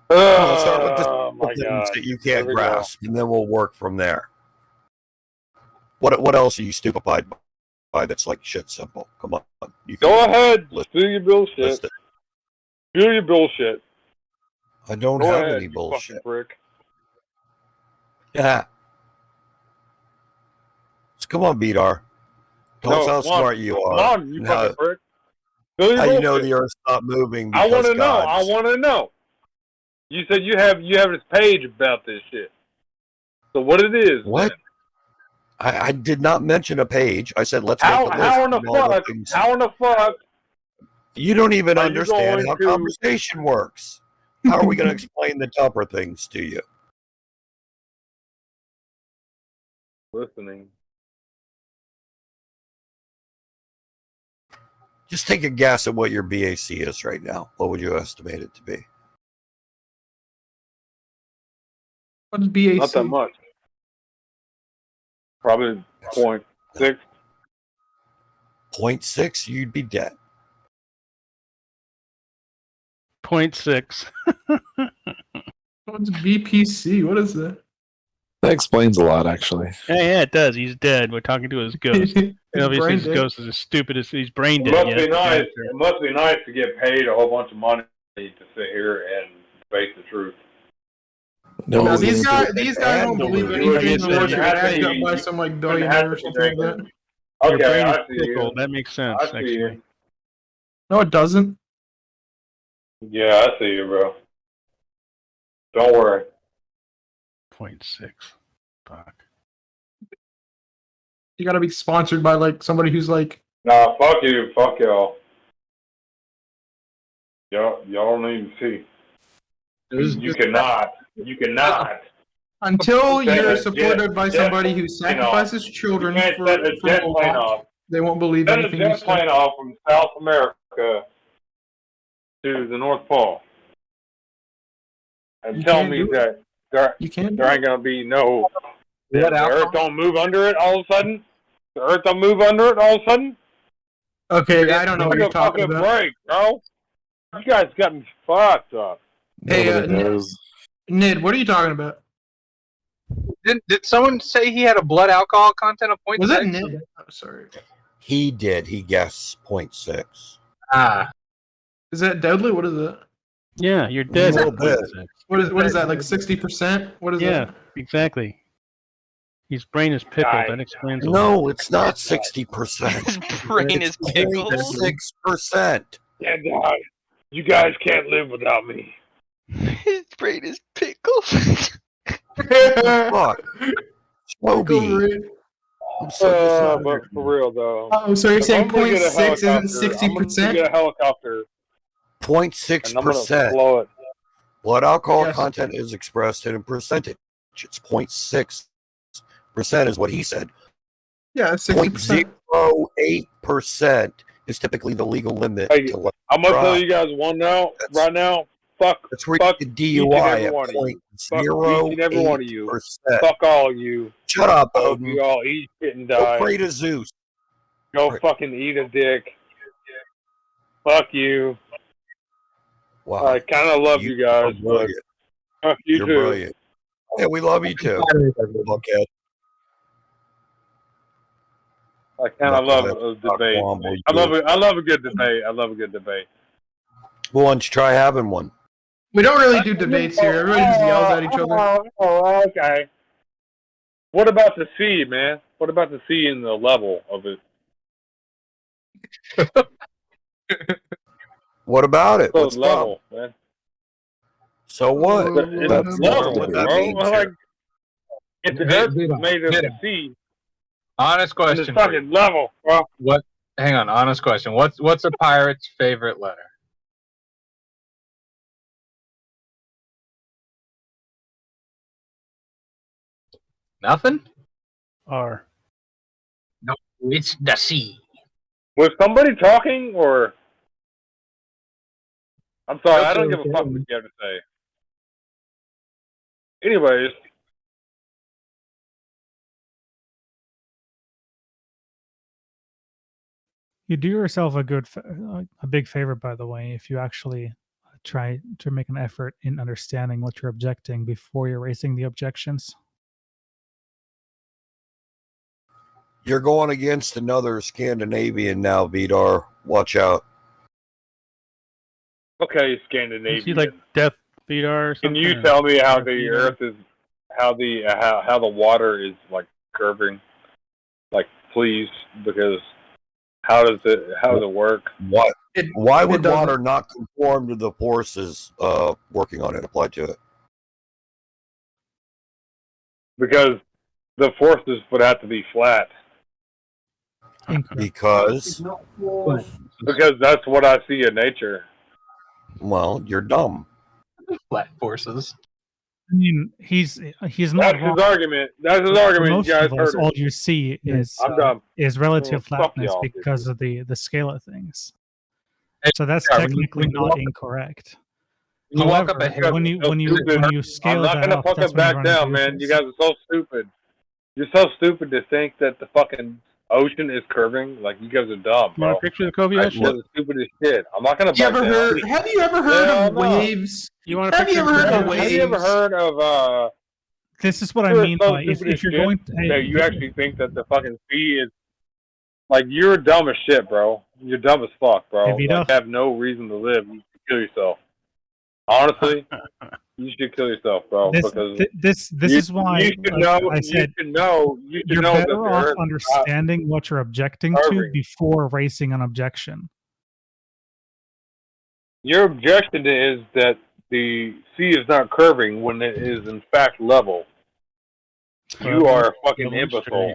Let's start with the my things God. that you can't grasp, and then we'll work from there. What else are you stupefied by that's like shit simple? Come on. You can Go ahead. list Do your bullshit. it. Do your bullshit. I don't Go have ahead, any you bullshit. fucking prick. Yeah. So come on, Beatar. Tell us how smart you are. Come on, you and fucking prick. Do your how you know bullshit. the Earth's not moving. I want to because know. God- I want to know. You said you have this page about this shit. So what it is? What? I did not mention a page. I said let's make a list. How in the of all fuck? things. How in the fuck? You don't even are you understand going how to- conversation works. How are we going to explain the tougher things to you? Listening. Just take a guess at what your BAC is right now. What would you estimate it to be? What's BAC? Not that much. Probably 0.6. 0.6, you'd be dead. 0.6. What's BPC? What is that? That explains a lot, actually. Yeah, it does. He's dead. We're talking to his ghost. And obviously, brain his dead. ghost is as stupid as he's brain It dead. must be nice. It must be nice to get paid a whole bunch of money to sit here and debate the truth. No, Now, it's these gonna guys don't believe anything unless you're backed up by some like billionaire or something like that. Your Okay, brain I is see you. pickled. That makes sense, I see actually. you. No, it doesn't. Yeah, I see you, bro. Don't worry. 0.6. Fuck. You got to be sponsored by like somebody who's like. Nah, fuck you. Fuck y'all. Y'all don't even see. You cannot. You cannot. Until Set you're a supported by jet somebody who plane sacrifices children You can't for set a jet a plane lot, off. they won't believe Send a anything you jet say. plane off from South America to the North Pole and You tell can't me do that there ain't gonna be no. The Earth don't move under it all of a sudden. The Earth don't move under it all of a sudden. Okay, I don't know what Give you're me a talking fucking about. break, bro. You guys got me fucked up. Hey, Nobody knows. Nid, what are you talking about? Did someone say he had a blood alcohol content of 0.6? Was that Nid? Oh, sorry. He did. He guessed 0.6. Ah. Is that deadly? What is that? Yeah, you're dead. A little bit. What is that? Like 60%? What is Yeah, that? exactly. His brain is pickled. That explains a lot. No, it's not 60%. His brain is pickled. 0.6%. Yeah, God. You guys can't live without me. His brain is pickled. Fuck. Spoby. I'm so But for real though. Oh, so you're If saying I'm gonna get a 0.6 isn't helicopter, I'm gonna 60%? get a helicopter. 0.6%. Blow it. Blood alcohol Yes. content is expressed in a percentage. It's 0.6% is what he said. Yeah, 60%. 0.08% is typically the legal limit. Hey, to let I'm gonna drive. tell you guys right now. Fuck. That's where Fuck the each and DUI every at one of you. Fuck each and every one of you. 0.08%. Fuck all of you. Shut up, I hope Odin. you all eat shit and Go die. pray to Zeus. Go fucking eat a dick. Fuck you. Wow. I kind of love you guys, but brilliant. fuck you You're too. brilliant. Yeah, we love you too. Buckhead. I kind of love a debate. I love a good debate. I love a good debate. Well, why don't you try having one? We don't really do debates here. Everybody just yells at each other. Oh, okay. What about the sea, man? What about the sea and the level of it? What about it? So What's it's the problem? level, man. So what? It's level, what that bro. means Like, here. if the earth is made of Hit the him. sea, Honest and question. it's for you. fucking level, bro. What? Hang on. Honest question. What's a pirate's favorite letter? Nothing. R. No, it's the C. Was somebody talking, or? I'm sorry, I don't give a fuck what you have to say. Anyways, You do yourself a big favor, by the way, if you actually try to make an effort in understanding what you're objecting before you're raising the objections. You're going against another Scandinavian now, Vidar. Watch out. okay, Scandinavian. Is he like Death Vidar or Can something? you or tell me how Darth the Vidar? Earth is, how the water is like curving? Like, please, because how does it work? What? Why would doesn't. water not conform to the forces working on it applied to it? Because the forces would have to be flat. Because, Because that's what I see in nature. well, you're dumb. Flat forces. I mean, he's not That's wrong. his argument. That's his For argument. most You guys of us, heard all it. you see I'm dumb. is relative Well, fuck flatness y'all. because of the scale of things. So that's Yeah, technically when you not walk- incorrect. When you walk However, up a hill, when you I'm scale not that gonna up, that's fucking when you back run down, into man. You issues. guys are so stupid. You're so stupid to think that the fucking ocean is curving. Like, you guys are dumb, You want bro. a picture of the Kobe That's shit? the stupidest shit. I'm not gonna You back ever down. heard? Have you ever heard Hell of no. waves? You want a Have you picture ever heard of Have waves? you ever heard of This is what I you're mean so by stupid if as you're shit going to, that you actually think that the fucking sea is, like, you're dumb as shit, bro. You're dumb as fuck, bro. Hey, Vito. Like, you have no reason to live. You should kill yourself. Honestly, you should kill yourself, bro. Because this you, is why you should know. I said you should know. You should you're know that better the off Earth is not understanding what you're objecting to curving. before raising an objection. Your objection is that the sea is not curving when it is in fact level. You are a fucking imbecile.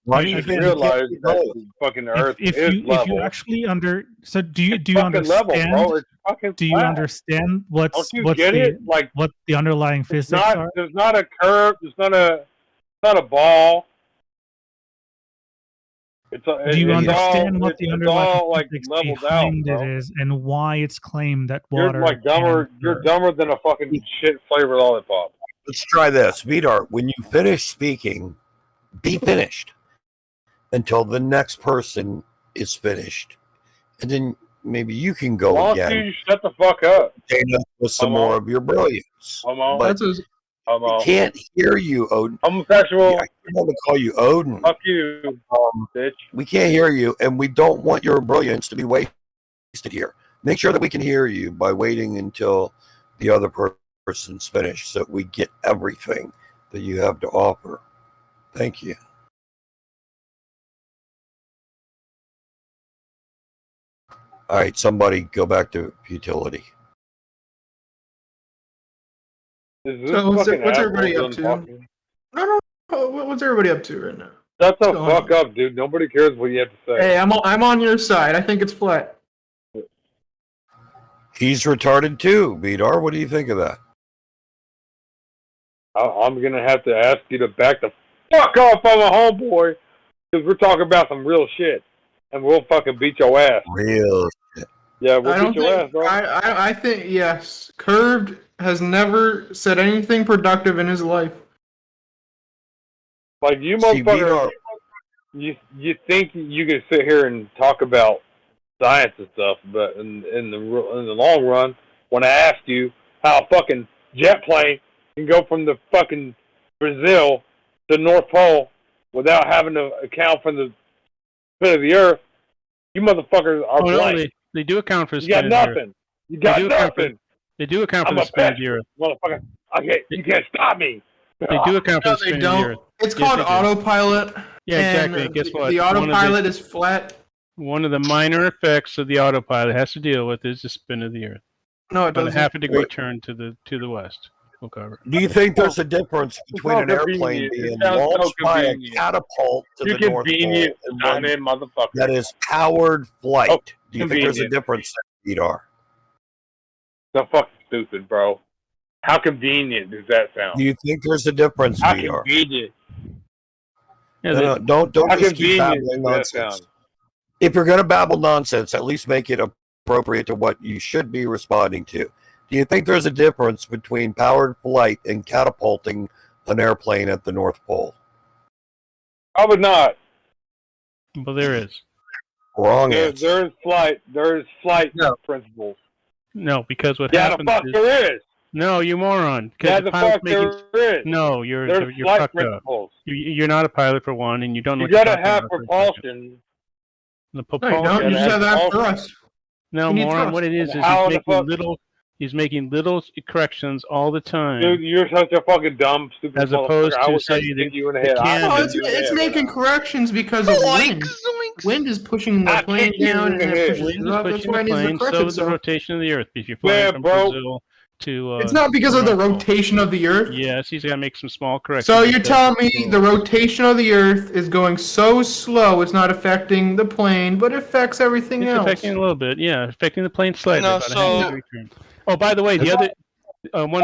Why You do you should think realize you that can't the fucking Earth If is you level. actually so do you It's fucking understand level, bro. It's fucking do you flat. understand Don't you get it? Like, what the underlying it's physics not. are? There's not a curve. There's not a ball. It's Do you it's understand all, what it's, the it's underlying all like physics leveled out, behind bro. it is and why it's claimed that You're water like dumber. can You're curve? dumber than a fucking shit flavored lollipop. Let's try this. Vidar, when you finish speaking, be finished until the next person is finished. And then maybe you can go Why don't again. you shut the fuck up? With some more of your brilliance. Homo. But Homo. I can't hear you, Odin. Homosexual. I want to call you Odin. Fuck you, bitch. We can't hear you, and we don't want your brilliance to be wasted here. Make sure that we can hear you by waiting until the other person's finished so we get everything that you have to offer. Thank you. All right, somebody go back to futility. Is this So what's fucking everybody asshole up to? done talking? No. What's everybody up to right now? Shut the What's going fuck up, dude. Nobody cares what you have to say. Hey, I'm on your side. I think it's flat. He's retarded too, Vidar. What do you think of that? I'm gonna have to ask you to back the fuck off on my homeboy, because we're talking about some real shit, and we'll fucking beat your ass. Real shit. Yeah, I we'll don't beat your ass, think. bro. I think yes. Curved has never said anything productive in his life. Like, you See, motherfucker, you think you can sit here and talk about science and stuff, but in the long run, when I asked you how a fucking jet plane can go from the fucking Brazil to the North Pole without having to account for the spin of the Earth, you motherfuckers are Oh, no, blank. they do account for the You got spin of the Earth. nothing. You got nothing. They do account for I'm the a spin of pet, the Earth. motherfucker. Okay, you can't stop me. They do account for No, the they spin of the don't. Earth. It's Yes, called they do. autopilot. Yeah, and exactly. Guess what? The One of the- autopilot is flat. One of the minor effects of the autopilot has to deal with is the spin of the Earth. No, it About doesn't. a half a degree turn to the west. We'll cover. Do you think there's a difference between an airplane being launched by a catapult to the North Pole and one that is powered flight? Do you think there's a difference, Vidar? So fucking stupid, bro. How convenient does that sound? Do you think there's a difference, How Vidar? convenient. No, don't just keep babbling nonsense. If you're going to babble nonsense, at least make it appropriate to what you should be responding to. Do you think there's a difference between powered flight and catapulting an airplane at the North Pole? Probably not. Well, there is. Wrong answer. There is flight. There is flight principles. No, because what Yeah, happens the fuck is... there is. No, you moron. Yeah, the fuck there is. No, you're flight fucked principles. up. You're not a pilot for one, and you don't know You what gotta you're have talking about. propulsion. The No, propulsion. you don't. You just have that for us. No, You need moron. thrust. What it is How the fuck- he's making little corrections all the time. Dude, you're such a fucking dumb, stupid As opposed motherfucker. I to was trying say to that kick you in the it head. can- No, it's making corrections because of wind. Wind is pushing the plane down and it pushes Wind it is up. That's pushing why the it needs to plane, correct so is the itself. rotation of the Earth. If you're flying from Brazil to... It's not because of the rotation of the Earth. Yes, he's got to make some small corrections. So you're telling me the rotation of the Earth is going so slow it's not affecting the plane, but it affects everything It's else. affecting a little bit, yeah, affecting the plane slightly. No, about a so- half degree turn. Oh, by the way, the other one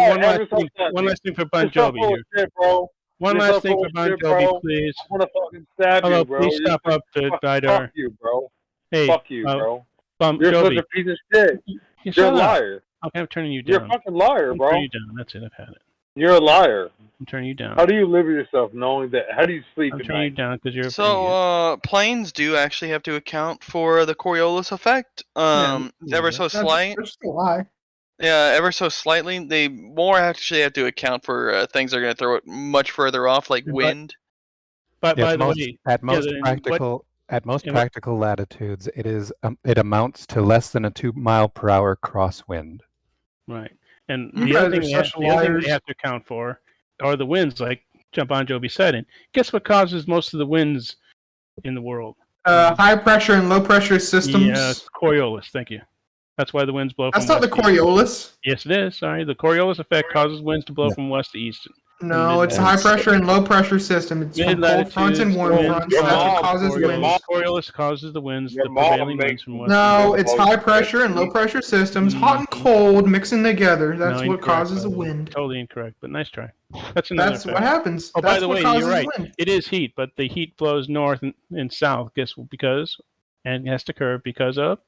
last thing for Bon Jovi here. Shit, bro. One You're last so thing full for of Bon shit, Jovi, bro. please. I want to fucking stab Hello, you, bro. please stop up to Vidar. Fuck you, bro. Hey, fuck you, bro. Bon You're Jovi. such a piece of shit. You're a shut up. liar. Okay, I'm turning you down. You're a fucking liar, I'm bro. turning you down. That's it. I've had it. You're a liar. I'm turning you down. How do you live with yourself knowing that? How do you sleep I'm at turning you night? down because you're. So, planes do actually have to account for the Coriolis effect. Ever so slight. That's just a lie. Yeah, ever so slightly. They more actually have to account for things that are going to throw it much further off, like wind. But by At the most, way, at most then practical at most and practical latitudes, it amounts to less than a 2 mile per hour crosswind. Right. And You the other, guys thing are they, such the other thing liars. they have to account for are the winds, like Bon Jovi said. And guess what causes most of the winds in the world? High pressure and low pressure systems. Yeah, Coriolis. Thank you. That's why the winds blow That's from not the west to east. Coriolis. Yes, it is. Sorry. The Coriolis effect causes winds to blow from west to east. No, it's a high pressure and low pressure system. It's from cold fronts and warm fronts. That's what causes winds. Coriolis causes the winds, the prevailing winds from west. No, it's high pressure and low pressure systems, hot and cold mixing together. That's what causes the wind. Totally incorrect, but nice try. That's another That's fact. what happens. Oh, by That's the what way, causes you're right. wind. It is heat, but the heat flows north and south. Guess because, and it has to curve because of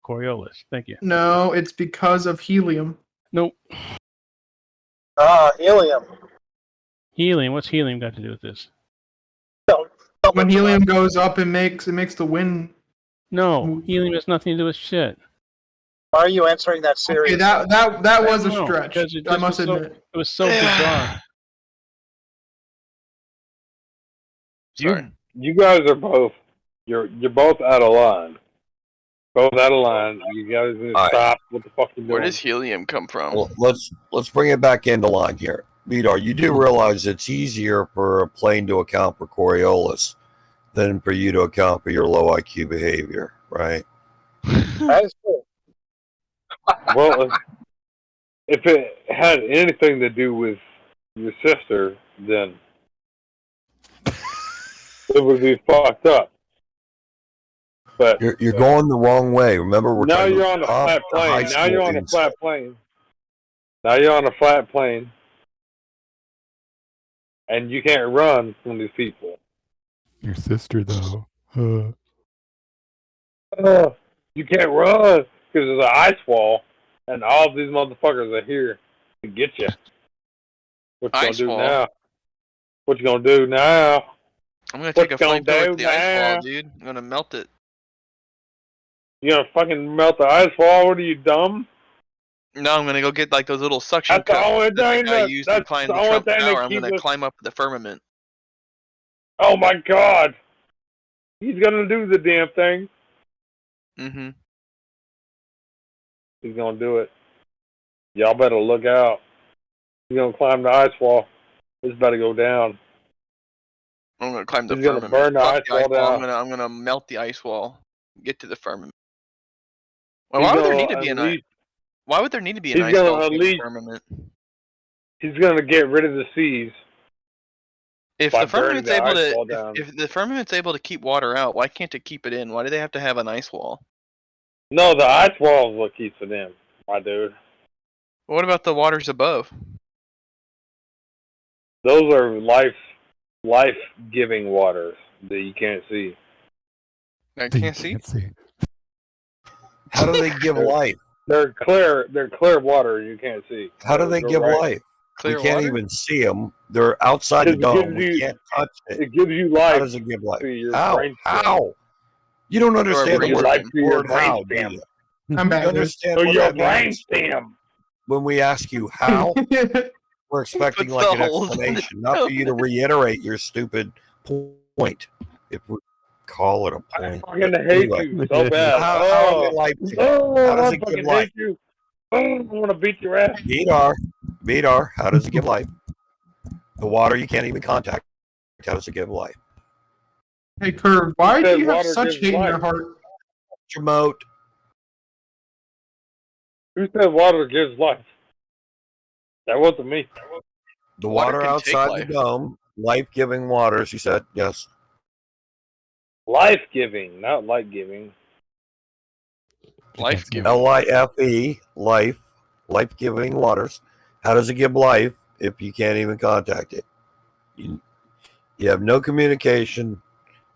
Coriolis. Thank you. No, it's because of helium. Nope. Helium. Helium. What's helium got to do with this? When helium goes up, it makes the wind. No, helium has nothing to do with shit. Why are you answering that seriously? Okay, that was a No, stretch. because it I just must was so- admit. It was so bizarre. You guys are both. You're both out of line. Both out of line. You guys need to stop. What the fuck you doing? Where does helium come from? Well, let's bring it back into line here. Vidar, you do realize it's easier for a plane to account for Coriolis than for you to account for your low IQ behavior, right? That is true. Well, if it had anything to do with your sister, then it would be fucked up. But You're going the wrong way. Remember, we're now talking you're on a about flat high plane. Now you're on a school flat plane. Now you're on a flat plane, and you can't run from these people. Your sister, though. You can't run because there's an ice wall, and all of these motherfuckers are here to get you. What you Ice gonna do wall? now? What you gonna do now? I'm gonna What take a you gonna flamethrower do with the ice now? wall, dude. I'm gonna melt it. You gonna fucking melt the ice wall? What are you, dumb? No, I'm gonna go get like those little suction That's the cups only that the thing guy that- used to that's climb the the only Trump thing that Tower. I'm keeps gonna us- climb up the firmament. Oh my god! He's gonna do the damn thing. Mm-hmm. He's gonna do it. Y'all better look out. He's gonna climb the ice wall. It's about to go down. I'm gonna climb the He's gonna firmament. burn the Fuck ice wall down. I'm gonna melt the ice wall. get to the firmament. Well, why would there need to be an ice? Why would there need to be an ice wall to the firmament? He's gonna get rid of the seas. If the firmament's able to, if the firmament's able to keep water out, why can't it keep it in? Why do they have to have an ice wall? No, the ice wall is what keeps it in, my dude. What about the waters above? Those are life-giving waters that you can't see. I can't see. How do they give life? They're clear water you can't see. How do they give life? Clear we can't water? even see them. They're outside the dome. We can't touch it. It gives you life. How does it give life? How? How? You don't understand the word life to your how, do brainstem. you? I'm back. You understand So what your that means? brainstem. When we ask you how, we're expecting Puts like the an holes in explanation, not for you to reiterate your stupid point. If we call it a I point. fucking hate you so bad. How does I it give fucking life? hate you. I want to beat your ass. Vidar, how does it give life? The water you can't even contact. How does it give life? Hey, Curve, why do you have water such gives hate in your life. heart? Jamote. Who said water gives life? That wasn't me. The Water water can outside take the dome, life-giving water, she said, yes. Life-giving, not light-giving. Life-giving. L-I-F-E, life, life-giving waters. How does it give life if you can't even contact it? You have no communication,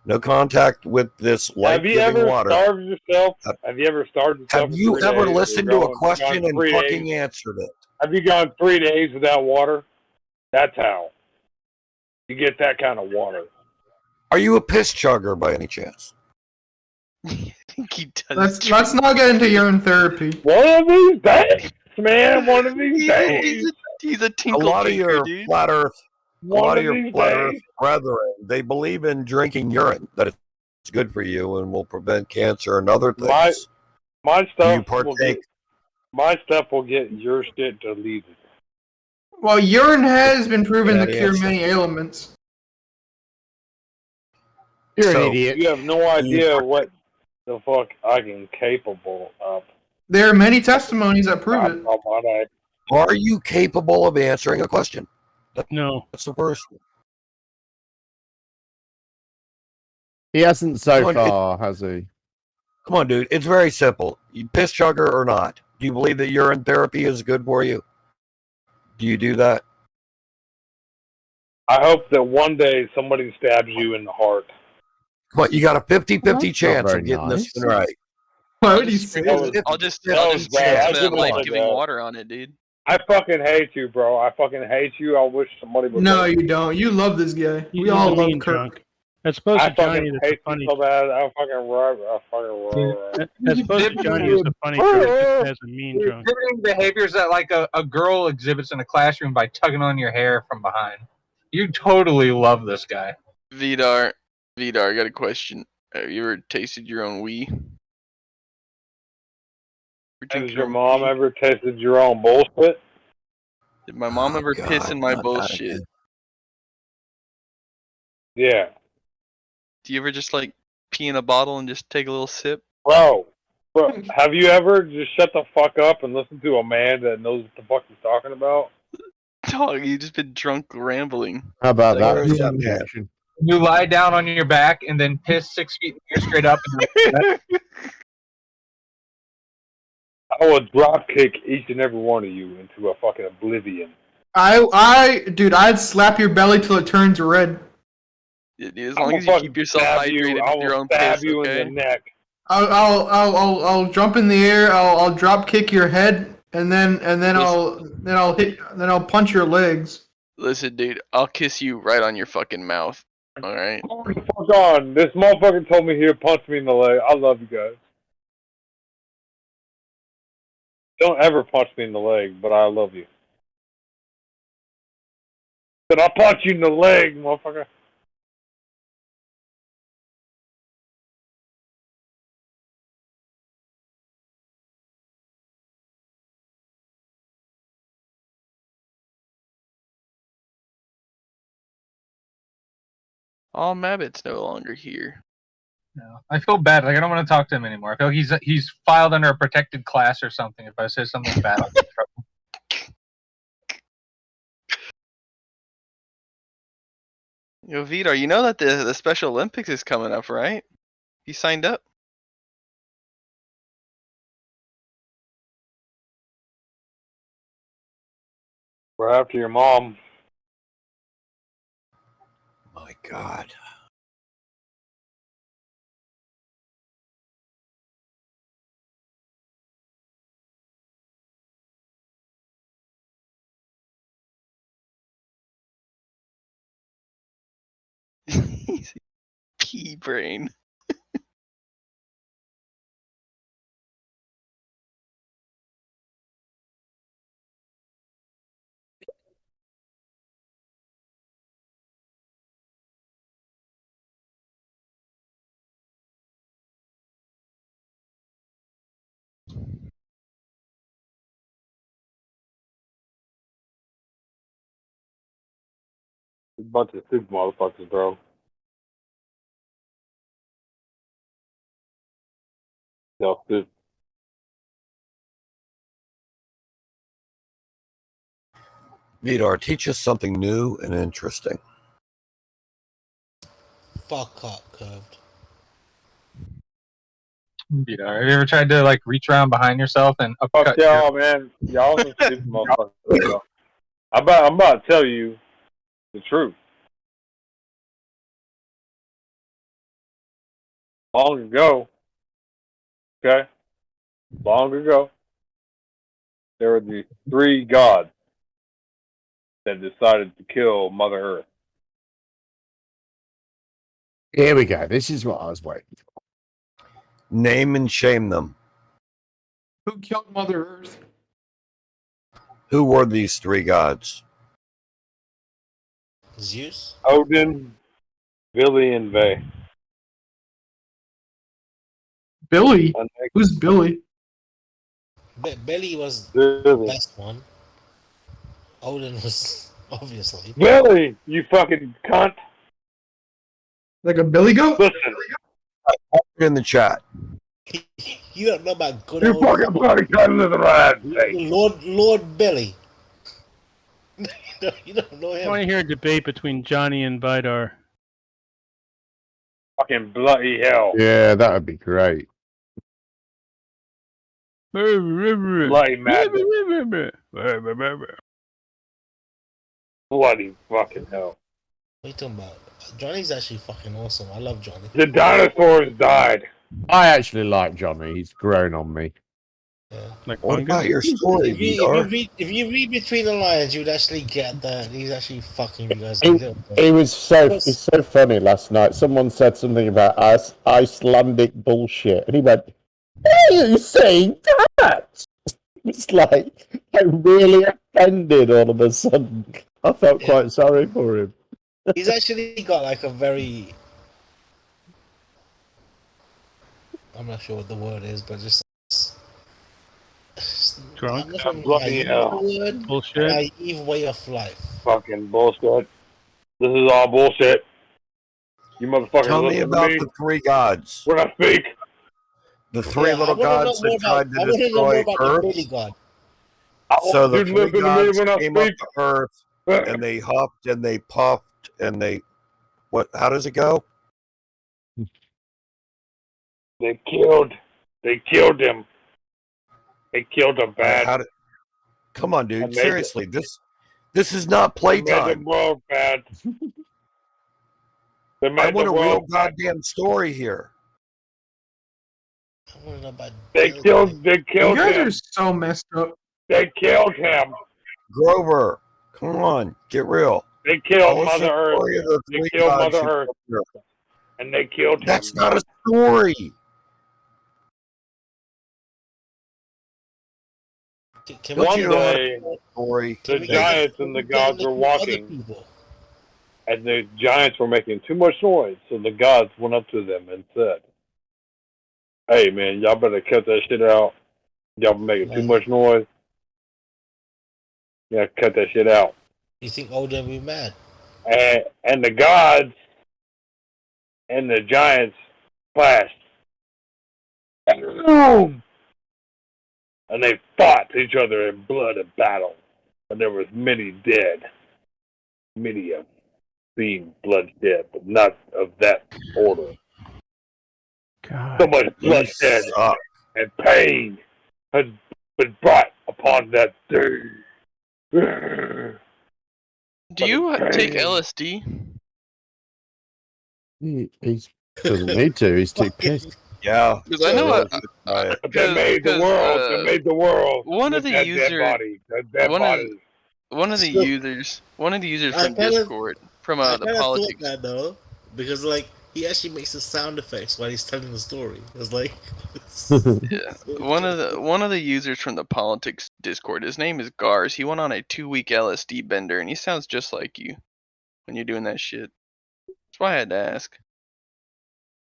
no contact with this life-giving water. Have you ever starved yourself? Have you ever starved yourself? Have you ever listened to a question and fucking answered it? Have you gone 3 days without water? That's how. You get that kind of water. Are you a piss chugger by any chance? I think he does. Let's not get into urine therapy. One of these days, man. One of these days. He's a A tinkle lot of tinker, your dude. flat Earth, One of these days. brethren, they believe in drinking urine, that it's good for you and will prevent cancer and other things. My Do stuff you partake? my stuff will get your shit deleted. Well, urine has been proven to That cure answer. many ailments. You're So- an idiot. You have no idea what the fuck I am capable of. There are many testimonies that prove it. Are you capable of answering a question? No. That's the first one. He hasn't so Come on, far, has he? Come on, dude. It's very simple. You piss chugger or not? Do you believe that urine therapy is good for you? Do you do that? I hope that one day somebody stabs you in the heart. Come on, you got a 50-50 chance very of getting nice. this one right. Why would you say that? I'll just that was spray bad. some of I that didn't like life-giving that. water on it, dude. I fucking hate you, bro. I fucking hate you. I wish somebody would. No, you don't. You love this guy. We He's all a love mean Kirk. drunk. That's supposed I to Johnny fucking that's a hate funny. you so bad. I fucking rob. That's supposed to Johnny is a funny drunk. This has a mean drunk. Exhibiting behaviors that like a girl exhibits in a classroom by tugging on your hair from behind. You totally love this guy. Vidar, I got a question. Have you ever tasted your own wee? Has your mom ever tasted your own bullshit? Did my mom ever piss in my bullshit? Yeah. Do you ever just like pee in a bottle and just take a little sip? Bro, have you ever just shut the fuck up and listen to a man that knows what the fuck he's talking about? Dog, you just been drunk rambling. How about Where that? is that man? Objection. You lie down on your back and then piss 6 feet in the air straight up. I will drop kick each and every one of you into a fucking oblivion. Dude, I'd slap your belly till it turns red. Dude, as long as you keep yourself hydrated with your own piss, you okay? in the neck. I'll jump in the air. I'll drop kick your head, and then I'll punch your legs. Listen, dude, I'll kiss you right on your fucking mouth. All right. Fuck on. This motherfucker told me he'd punch me in the leg. I love you guys. Don't ever punch me in the leg, but I love you. But I'll punch you in the leg, motherfucker. Oh, Mabbit's no longer here. No, I feel bad. Like I don't want to talk to him anymore. I feel like he's filed under a protected class or something. If I say something bad, I'll get in trouble. Yo, Vidar, you know that the Special Olympics is coming up, right? You signed up? We're after your mom. My God. Pea brain. A bunch of stupid motherfuckers, bro. No, dude. Vidar, teach us something new and interesting. Fuck up, curved. You know, have you ever tried to like reach around behind yourself and Fuck upcut y'all, man. Y'all some stupid motherfuckers. Bro. I'm about to tell you the truth. Long ago, okay? Long ago, there were the 3 gods that decided to kill Mother Earth. Here we go. This is what I was waiting for. Name and shame them. Who killed Mother Earth? Who were these 3 gods? Zeus? Odin, Billy, and Vay. Billy? Who's Billy? Billy was the best one. Odin was obviously. Billy, you fucking cunt. Like a billy goat? Listen. In the chat. You don't know about good You old fucking bloody cunt in the ride. Lord Billy. You don't know I him. want to hear a debate between Johnny and Vidar. Fucking bloody hell. Yeah, that would be great. Bloody madness. Bloody fucking hell. What are you talking about? Johnny's actually fucking awesome. I love Johnny. The dinosaurs died. I actually like Johnny. He's grown on me. Yeah. Like What about your story, If you read between the lines, you'd actually get that he's actually fucking you guys. It was it's so funny last night. Someone said something about Icelandic bullshit, and he went, "Why are you saying that?" It's like I'm really offended all of a sudden. I felt quite sorry for him. He's actually got like a very, I'm not sure what the word is, but just drunk, bullshit, naive way of life. Fucking bullshit. This is all bullshit. You motherfuckers Tell me listen about to me. the 3 gods. When I speak. The 3 little gods that tried to destroy Earth. The Billy God. So the You 3 listen to me gods when I came up speak. to Earth and they huffed and they puffed and they what? How does it go? They killed him. They killed him bad. Come on, dude. I made Seriously, this is not They made the playtime. world bad. They I made want the a real world bad. goddamn story here. I want to know about They killed You guys him. are so messed up. They killed him. Grover, come on, get real. They killed Tell us the Mother Earth. story of the They 3 killed gods Mother who Earth. killed Earth. And they killed him. That's not a story. One day, story. the giants and the gods were walking, and the giants were making too much noise, so the gods went up to them and said, "Hey, man, y'all better cut that shit out. Y'all making too much noise. Yeah, cut that shit out." You think Odin will be mad? And the gods and the giants clashed. Boom! And they fought each other in blood and battle. And there was many dead. Many of being bloodshed, but not of that order. God. So much bloodshed and pain has been brought upon that day. Do you take LSD? He doesn't need to. He's too pissed. Yeah. Because I know They made the world. They made the world. One of the One of the users from Discord, from the politics. That though, because like he actually makes the sound effects while he's telling the story. It's like, yeah, one of the users from the politics Discord. His name is Gars. He went on a 2-week LSD bender, and he sounds just like you when you're doing that shit. That's why I had to ask.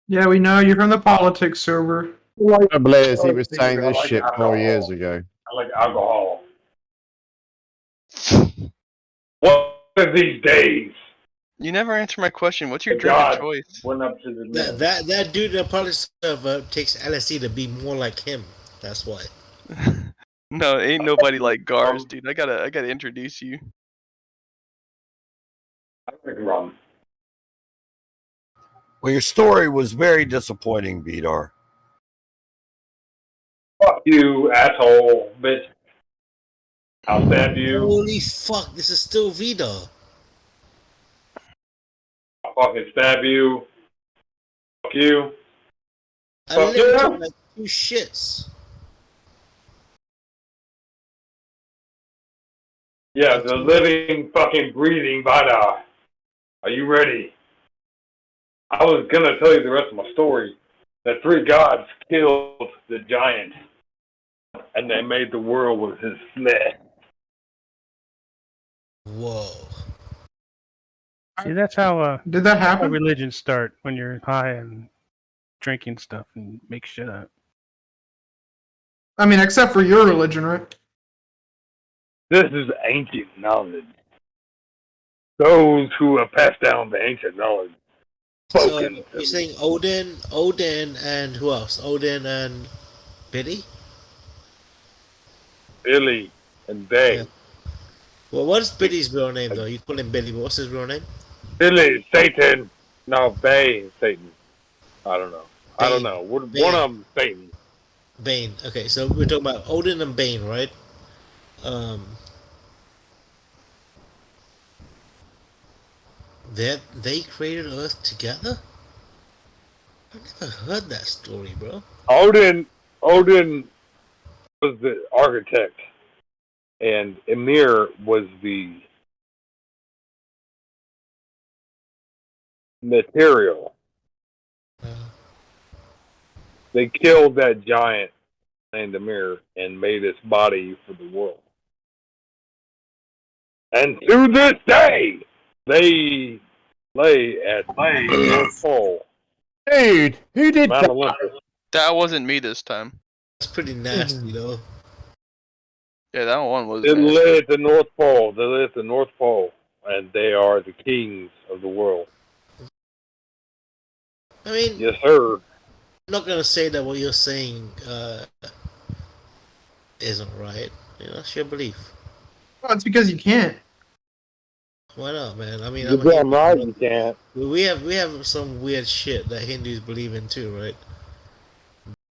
Yeah, we know you're from the politics server. Blaze, he was saying this shit 4 years ago. I like alcohol. One of these days. You never answer my question. What's your drink of choice? Went up to the that dude in the politics server takes LSD to be more like him. That's why. No, ain't nobody like Gars, dude. I gotta introduce you. I think rum. Well, your story was very disappointing, Vidar. Fuck you, asshole, bitch. I'll stab you. Holy fuck, this is still Vidar. I'll fucking stab you. Fuck you. I Fuck lived you. like 2 shits. Yeah, the living, fucking, breathing Vidar. Are you ready? I was gonna tell you the rest of my story. The 3 gods killed the giant, and they made the world with his flesh. Whoa. See, that's how did that happen? Religions start when you're high and drinking stuff and make shit up. I mean, except for your religion, right? This is ancient knowledge. Those who have passed down the ancient knowledge. Spoken. So you're saying Odin, and who else? Odin and Billy? Billy and Bay. Yeah. Well, what's Billy's real name though? You call him Billy, but what's his real name? Billy, Satan. No, Bay, Satan. I don't know. Bane. I don't know. One of them, Satan. Bane. Okay, so we're talking about Odin and Bane, right? They created Earth together? I never heard that story, bro. Odin was the architect, and Ymir was the material. They killed that giant named Ymir and made his body for the world. And to this day, they lay at North Pole. Dude, who did Mount that? Olympus. That wasn't me this time. That's pretty nasty, though. Yeah, that one was. They nasty. lay at the North Pole. They lay at the North Pole, and they are the kings of the world. I mean, Yes, sir. I'm not gonna say that what you're saying isn't right. You know, that's your belief. Well, it's because you can't. Why not, man? I mean, You're damn right you can't. We have some weird shit that Hindus believe in too, right?